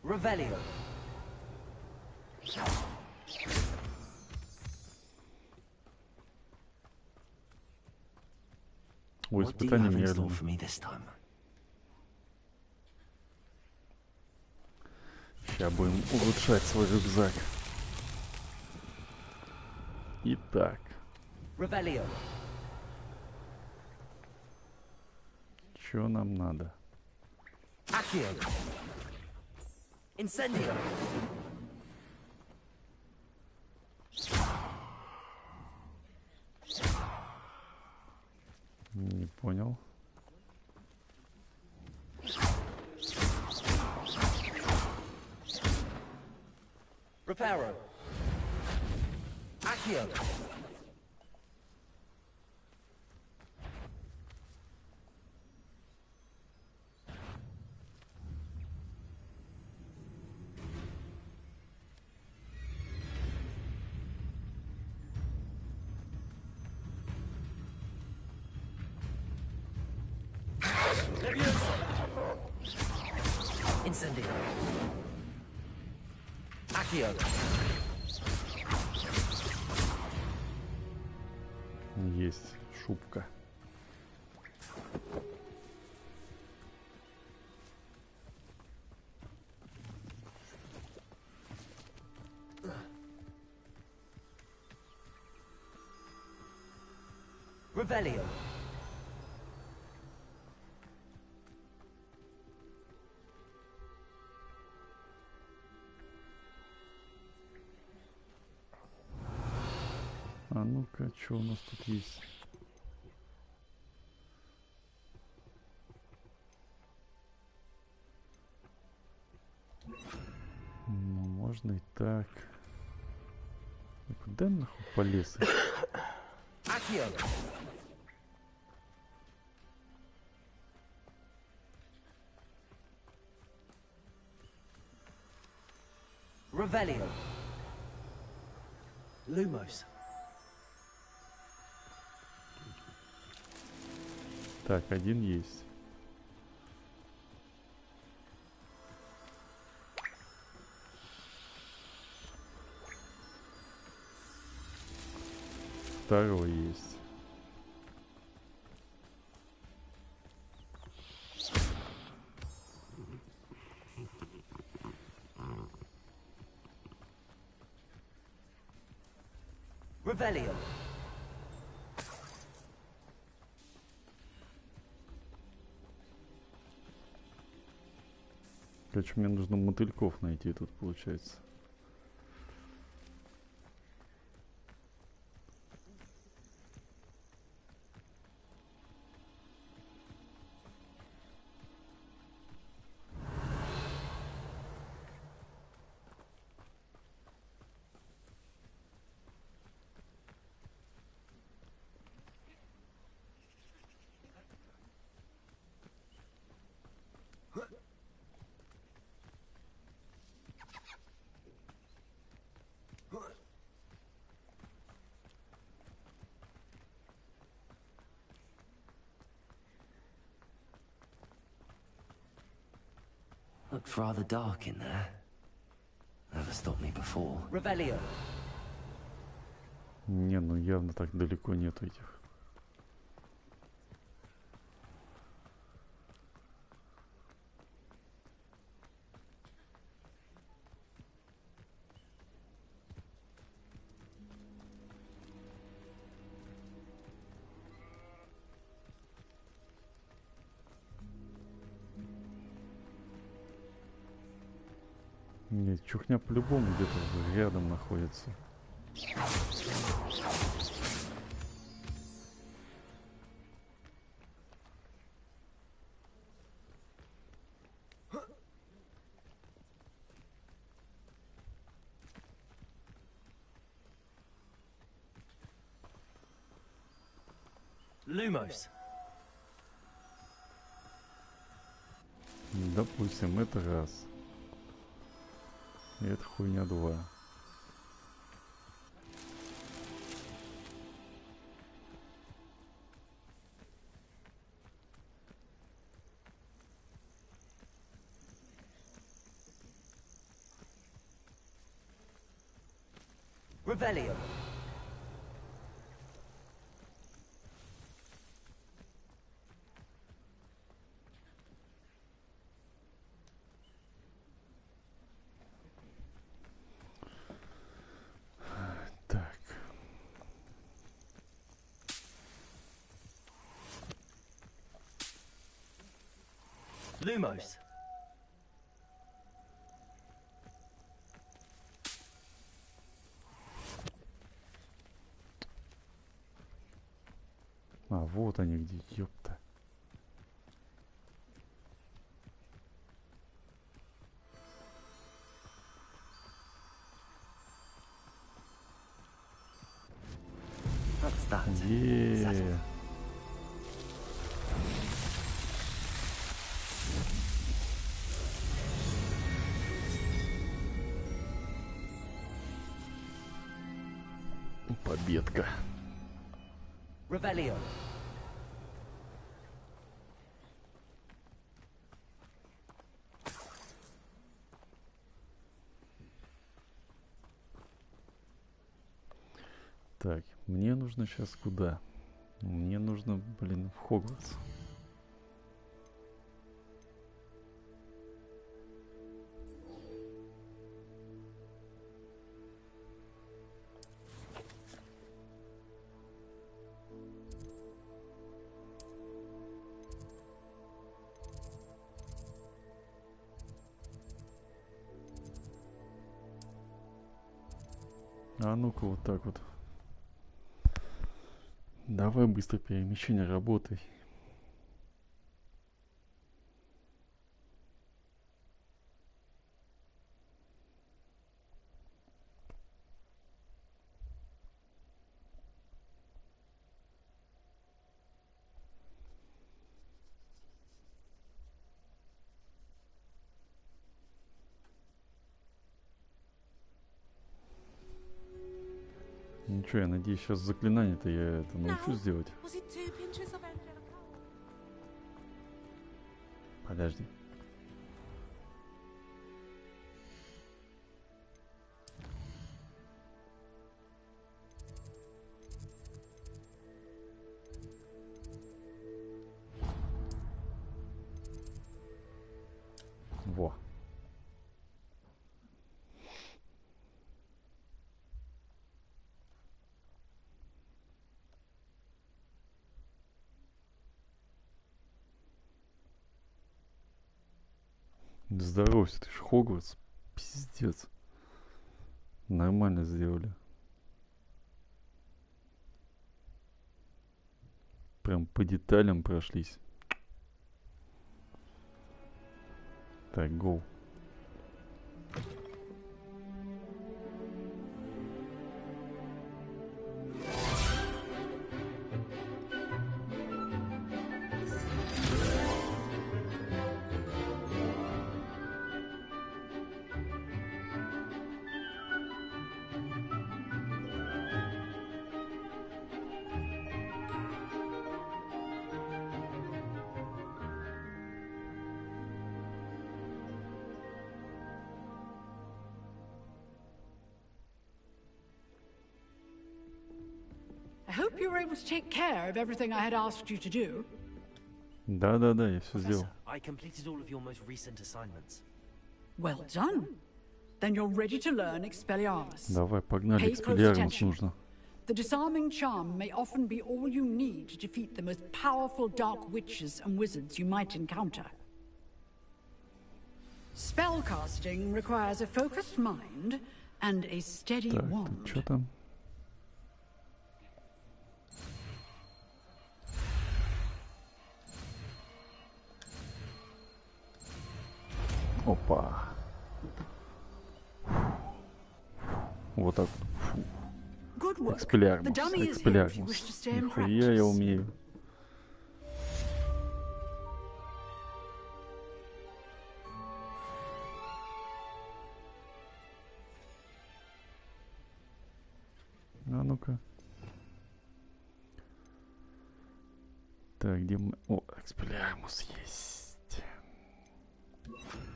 Speaker 1: Revelio.
Speaker 2: Ой, испытание медленно. Сейчас будем улучшать свой рюкзак. Итак. Чё нам надо?
Speaker 1: Incendio.
Speaker 2: Не понял.
Speaker 1: Reparo. Accio. Incendio. Accio.
Speaker 2: Есть шубка.
Speaker 1: Revelio.
Speaker 2: А ну-ка, что у нас тут есть? Ну, можно и так. И куда нахуй полез?
Speaker 1: Revelio. Lumos.
Speaker 2: Так, один есть. Второй есть.
Speaker 1: Revelio.
Speaker 2: Короче, мне нужно мотыльков найти тут, получается.
Speaker 1: Looked rather dark in there. Never stopped me before. Revelio.
Speaker 2: Не, ну явно так далеко нету этих. Нет, чухня по-любому где-то рядом находится.
Speaker 1: Lumos.
Speaker 2: Допустим, это раз. И это хуйня два.
Speaker 1: Revelio.
Speaker 2: Так.
Speaker 1: Lumos.
Speaker 2: А, вот они где, ёпта.
Speaker 1: That's that.
Speaker 2: Yeah. Победка.
Speaker 1: Revelio.
Speaker 2: Так, мне нужно сейчас куда? Мне нужно, блин, в Хогвартс. А ну-ка вот так вот. Давай быстро перемещение, работай. Ничего, я надеюсь, сейчас заклинание-то я это научусь сделать. Подожди. Во. Здоровься, ты ж Хогвартс. Пиздец. Нормально сделали. Прям по деталям прошлись. Так, гоу.
Speaker 20: I hope you were able to take care of everything I had asked you to do.
Speaker 2: Да, я все сделал.
Speaker 1: I completed all of your most recent assignments.
Speaker 20: Well done. Then you're ready to learn Expelliarmus.
Speaker 2: Давай, погнали, Expelliarmus нужно.
Speaker 20: The disarming charm may often be all you need to defeat the most powerful dark witches and wizards you might encounter. Spellcasting requires a focused mind and a steady wand.
Speaker 2: Что там? Опа. Вот так вот. Expelliarmus. Нихуя я умею. А ну-ка. Так, где мы... О, Expelliarmus есть.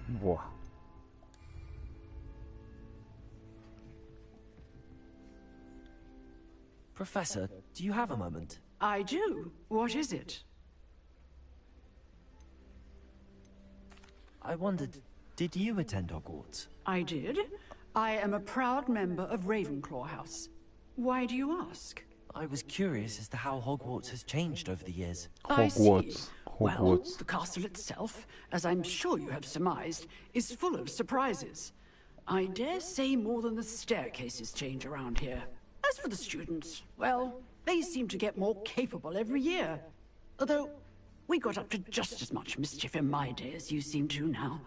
Speaker 2: Во.
Speaker 1: Professor, do you have a moment?
Speaker 20: I do. What is it?
Speaker 1: I wondered, did you attend Hogwarts?
Speaker 20: I did. I am a proud member of Ravenclaw House. Why do you ask?
Speaker 1: I was curious as to how Hogwarts has changed over the years.
Speaker 20: I see. Well, the castle itself, as I'm sure you have surmised, is full of surprises. I dare say more than the staircases change around here. As for the students, well, they seem to get more capable every year. Although, we got up to just as much mischief in my day as you seem to now.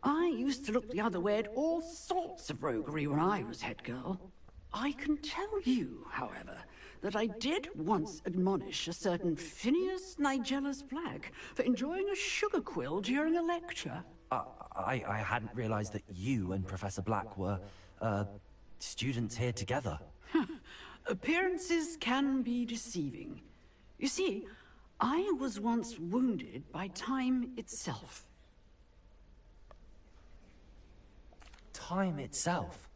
Speaker 20: I used to look the other way at all sorts of roguery when I was head girl. I can tell you, however, that I did once admonish a certain Phineas Nigella's Black for enjoying a sugar quill during a lecture.
Speaker 1: I hadn't realized that you and Professor Black were, students here together.
Speaker 20: Appearances can be deceiving. You see, I was once wounded by time itself.
Speaker 1: Time itself?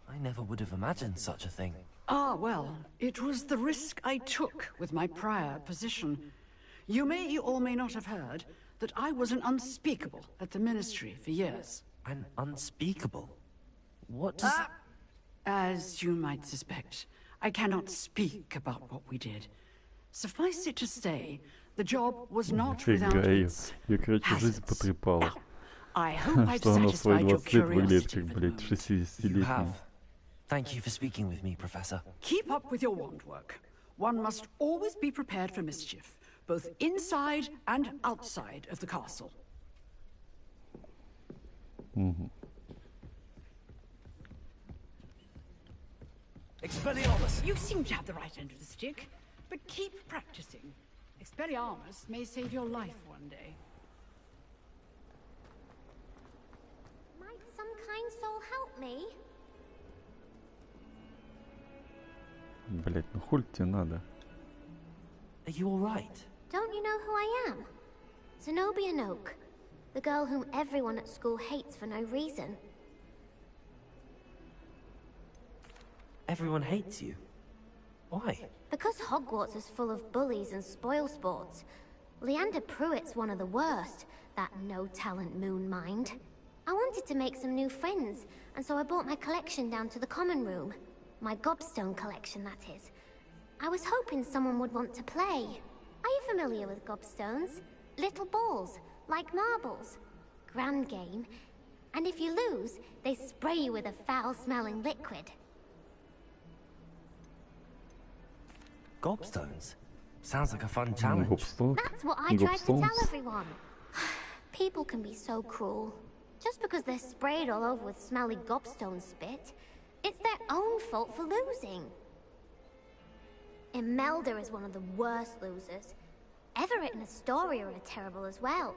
Speaker 1: I never would have imagined such a thing.
Speaker 20: Ah, well, it was the risk I took with my prior position. You may or may not have heard that I was an unspeakable at the Ministry for years.
Speaker 1: An unspeakable? What does...
Speaker 20: As you might suspect, I cannot speak about what we did. Suffice it to say, the job was not without its hazards. Now, I hope I've satisfied your curiosity for the moment.
Speaker 1: You have. Thank you for speaking with me, Professor.
Speaker 20: Keep up with your wand work. One must always be prepared for mischief, both inside and outside of the castle.
Speaker 1: Expelliarmus!
Speaker 20: You seem to have the right end of the stick, but keep practicing. Expelliarmus may save your life one day.
Speaker 8: Might some kind soul help me?
Speaker 2: Блять, ну хуй тебе надо?
Speaker 1: Are you all right?
Speaker 8: Don't you know who I am? Zenobia Noak, the girl whom everyone at school hates for no reason.
Speaker 1: Everyone hates you. Why?
Speaker 8: Because Hogwarts is full of bullies and spoilsports. Leander Pruitt's one of the worst, that no-talent moon mind. I wanted to make some new friends, and so I brought my collection down to the common room. My gobstone collection, that is. I was hoping someone would want to play. Are you familiar with gobstones? Little balls, like marbles. Grand game. And if you lose, they spray you with a foul-smelling liquid.
Speaker 1: Gobstones? Sounds like a fun challenge.
Speaker 8: That's what I tried to tell everyone. People can be so cruel. Just because they're sprayed all over with smelly gobstone spit, it's their own fault for losing. Imelda is one of the worst losers. Everett and Astoria are terrible as well.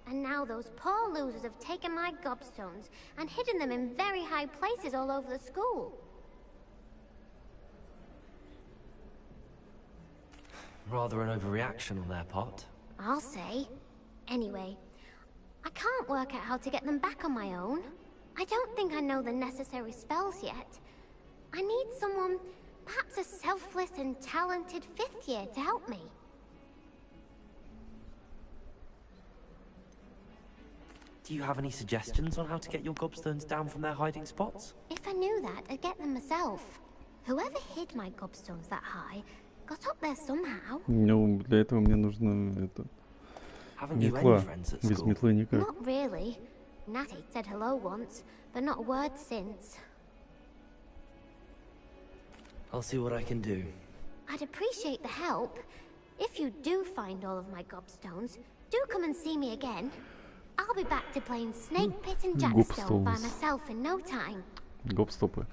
Speaker 8: And now those poor losers have taken my gobstones and hidden them in very high places all over the school.
Speaker 1: Rather an overreaction on their part.
Speaker 8: I'll say. Anyway, I can't work out how to get them back on my own. I don't think I know the necessary spells yet. I need someone, perhaps a selfless and talented 5th year to help me.
Speaker 1: Do you have any suggestions on how to get your gobstones down from their hiding spots?
Speaker 8: If I knew that, I'd get them myself. Whoever hid my gobstones that high got up there somehow.
Speaker 2: Ну, для этого мне нужно это... метла. Без метлы никак.
Speaker 8: Not really. Natty said hello once, but not a word since.
Speaker 1: I'll see what I can do.
Speaker 8: I'd appreciate the help. If you do find all of my gobstones, do come and see me again. I'll be back to playing Snake Pit and Jackstone by myself in no time.
Speaker 2: Гопстопы.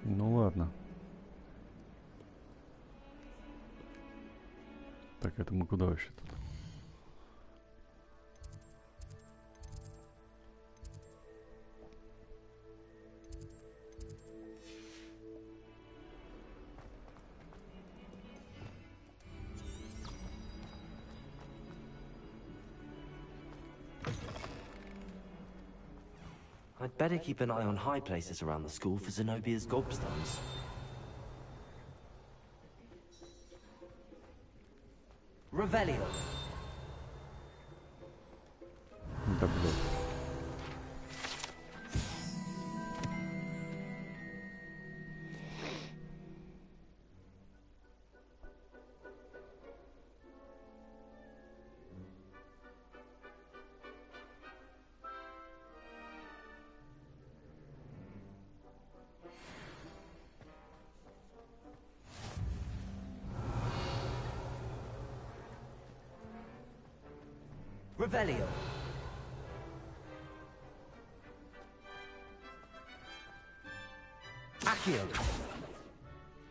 Speaker 2: Ну ладно. Так, это мы куда вообще тут?
Speaker 1: I'd better keep an eye on high places around the school for Zenobia's gobstones. Revelio.
Speaker 2: Да, блядь.
Speaker 1: Revelio. Accio.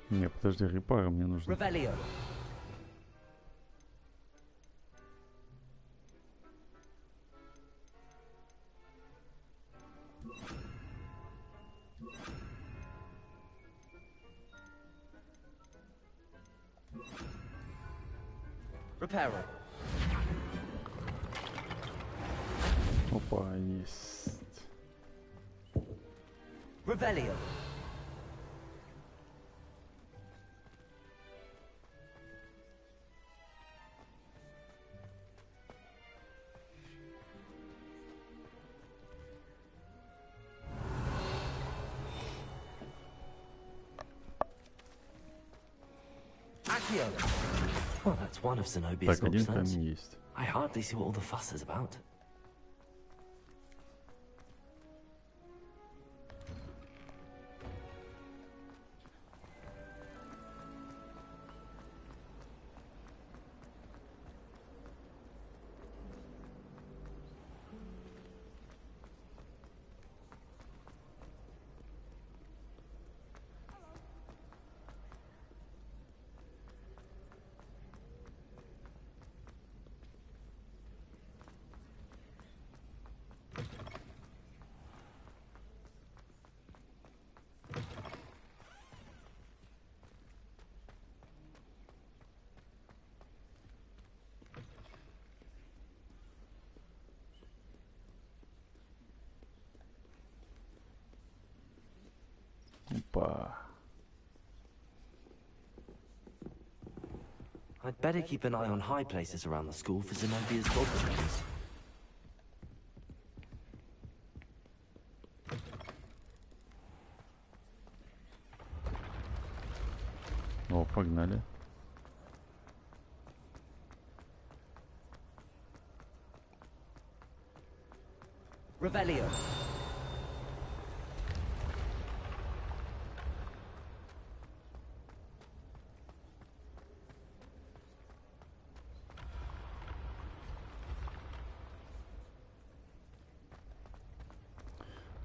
Speaker 2: Не, подожди, репара мне нужно.
Speaker 1: Revelio. Reparo.
Speaker 2: Опа, есть.
Speaker 1: Revelio. Accio. Well, that's one of Zenobia's
Speaker 2: Так, один
Speaker 1: gobstones.
Speaker 2: камень есть.
Speaker 1: I hardly see what all the fuss is about.
Speaker 2: Опа.
Speaker 1: I'd better keep an eye on high places around the school for Zenobia's gobstones.
Speaker 2: О, погнали.
Speaker 1: Revelio.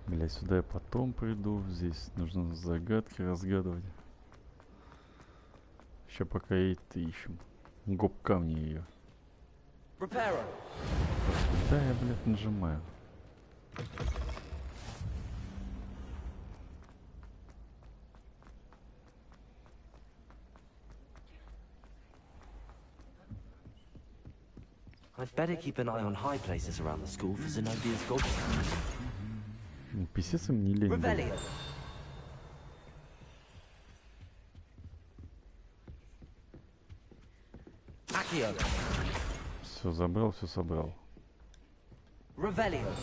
Speaker 2: Бля, сюда я потом приду. Здесь нужно загадки разгадывать. Сейчас пока это ищем. Гоп камни ее. Куда я, блядь, нажимаю?
Speaker 1: I'd better keep an eye on high places around the school for Zenobia's gobstones.
Speaker 2: Писец им не лень. Все забрал, все собрал.
Speaker 1: Revelio.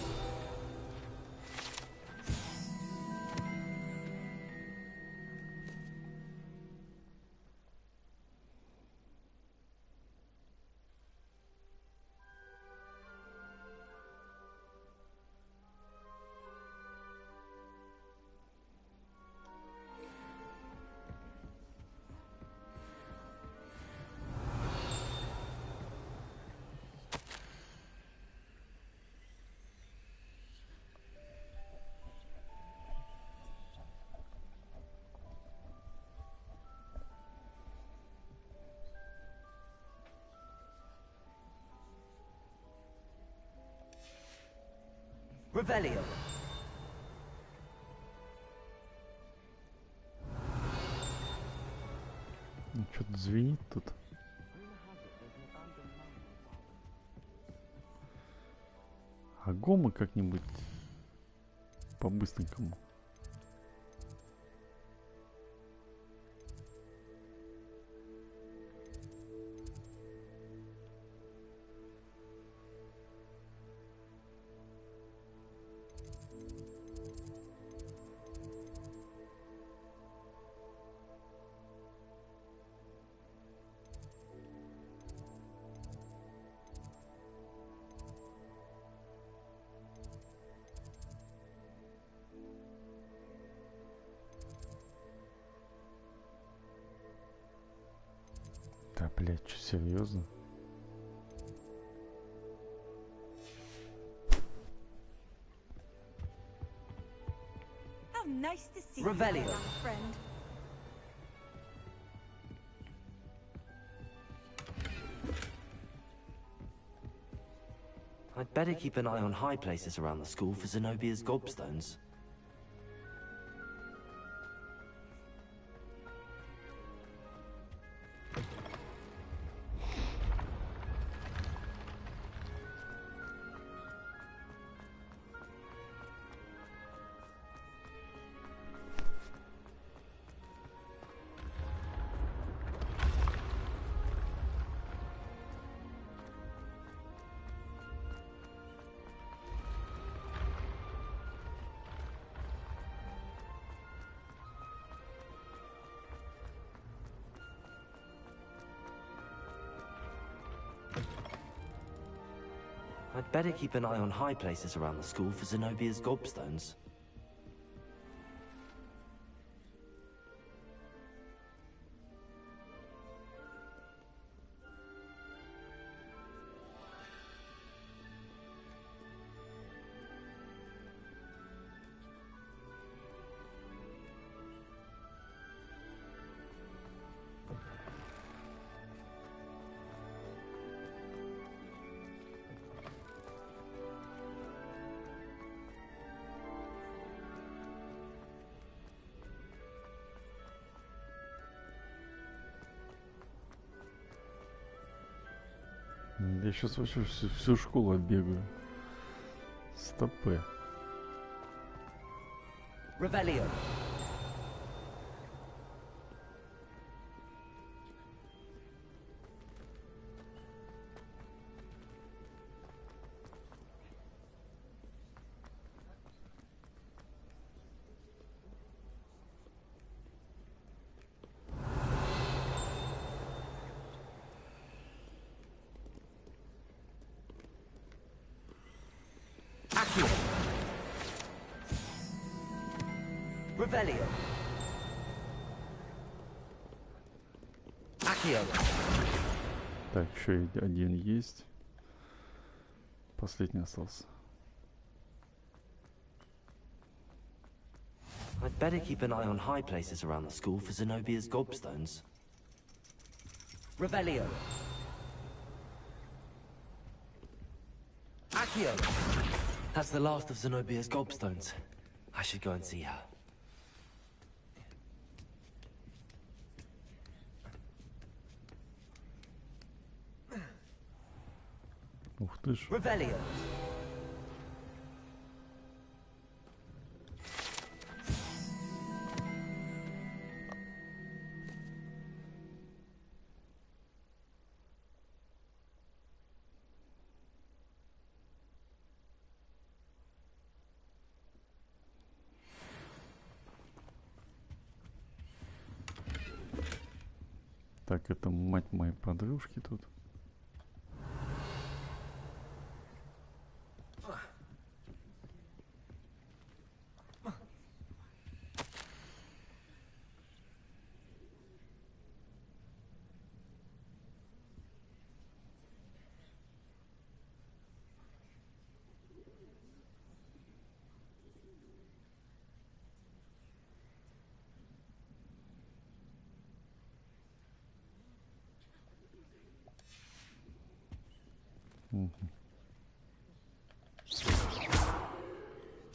Speaker 1: Revelio.
Speaker 2: Ну, что-то звенит тут. А гома как-нибудь по-быстренькому. Да, блядь, что, серьезно?
Speaker 14: How nice to see
Speaker 1: Revelio.
Speaker 14: you, young friend.
Speaker 1: I'd better keep an eye on high places around the school for Zenobia's gobstones. I'd better keep an eye on high places around the school for Zenobia's gobstones.
Speaker 2: Я сейчас вообще всю школу оббегаю. Стопы.
Speaker 1: Revelio. Revelio. Accio.
Speaker 2: Так, еще один есть. Последний остался.
Speaker 1: I'd better keep an eye on high places around the school for Zenobia's gobstones. Revelio. Accio. That's the last of Zenobia's gobstones. I should go and see her.
Speaker 2: Ух ты ж.
Speaker 1: Revelio.
Speaker 2: Так, это мать моей подружки тут.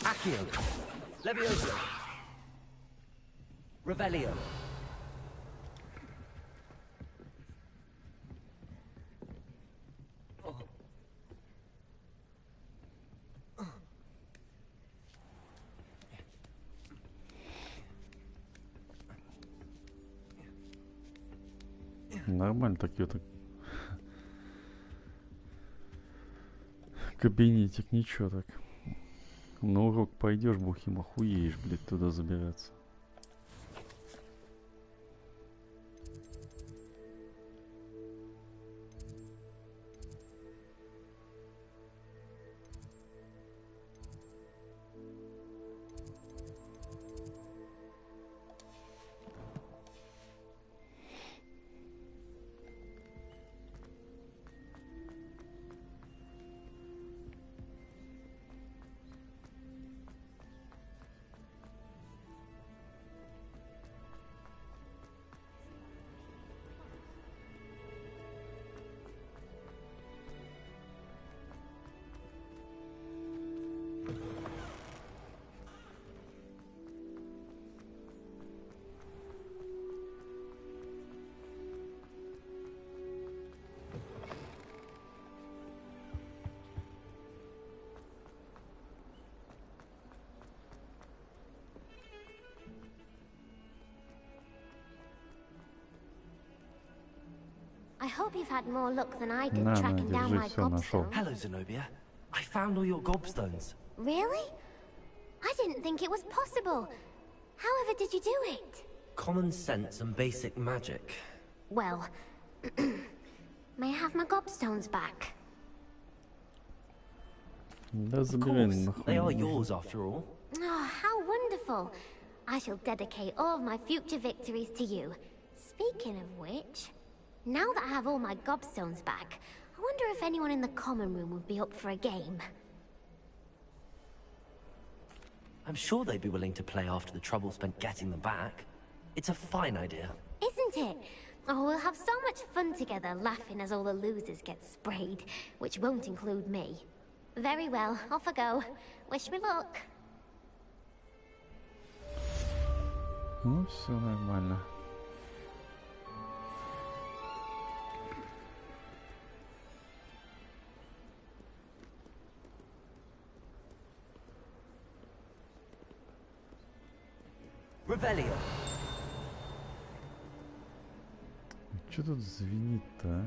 Speaker 1: Accio. Levioso. Revelio.
Speaker 2: Нормально так ее так. Кабинетик, ничего так. На урок пойдешь, бухим охуеешь, блядь, туда забираться.
Speaker 21: I hope you've had more luck than I did tracking down my gobstones.
Speaker 1: Hello, Zenobia. I found all your gobstones.
Speaker 21: Really? I didn't think it was possible. However did you do it?
Speaker 1: Common sense and basic magic.
Speaker 21: Well, may I have my gobstones back?
Speaker 1: Of course, they are yours after all.
Speaker 21: Oh, how wonderful. I shall dedicate all of my future victories to you. Speaking of which, now that I have all my gobstones back, I wonder if anyone in the common room would be up for a game.
Speaker 1: I'm sure they'd be willing to play after the trouble spent getting them back. It's a fine idea.
Speaker 21: Isn't it? Oh, we'll have so much fun together, laughing as all the losers get sprayed, which won't include me. Very well, off I go. Wish me luck.
Speaker 2: Ну, все нормально.
Speaker 1: Revelio.
Speaker 2: Что тут звенит-то, а?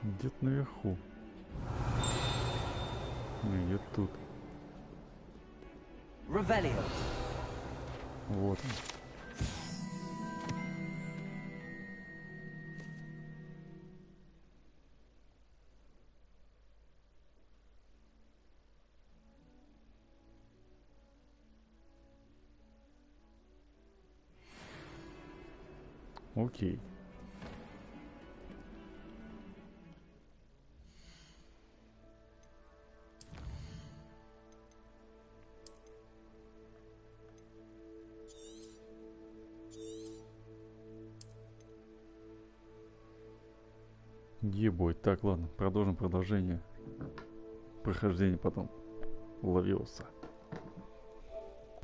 Speaker 2: Где-то наверху. Нет, тут.
Speaker 1: Revelio.
Speaker 2: Вот. Окей. Ебой. Так, ладно, продолжим продолжение. Прохождение потом. Ловился.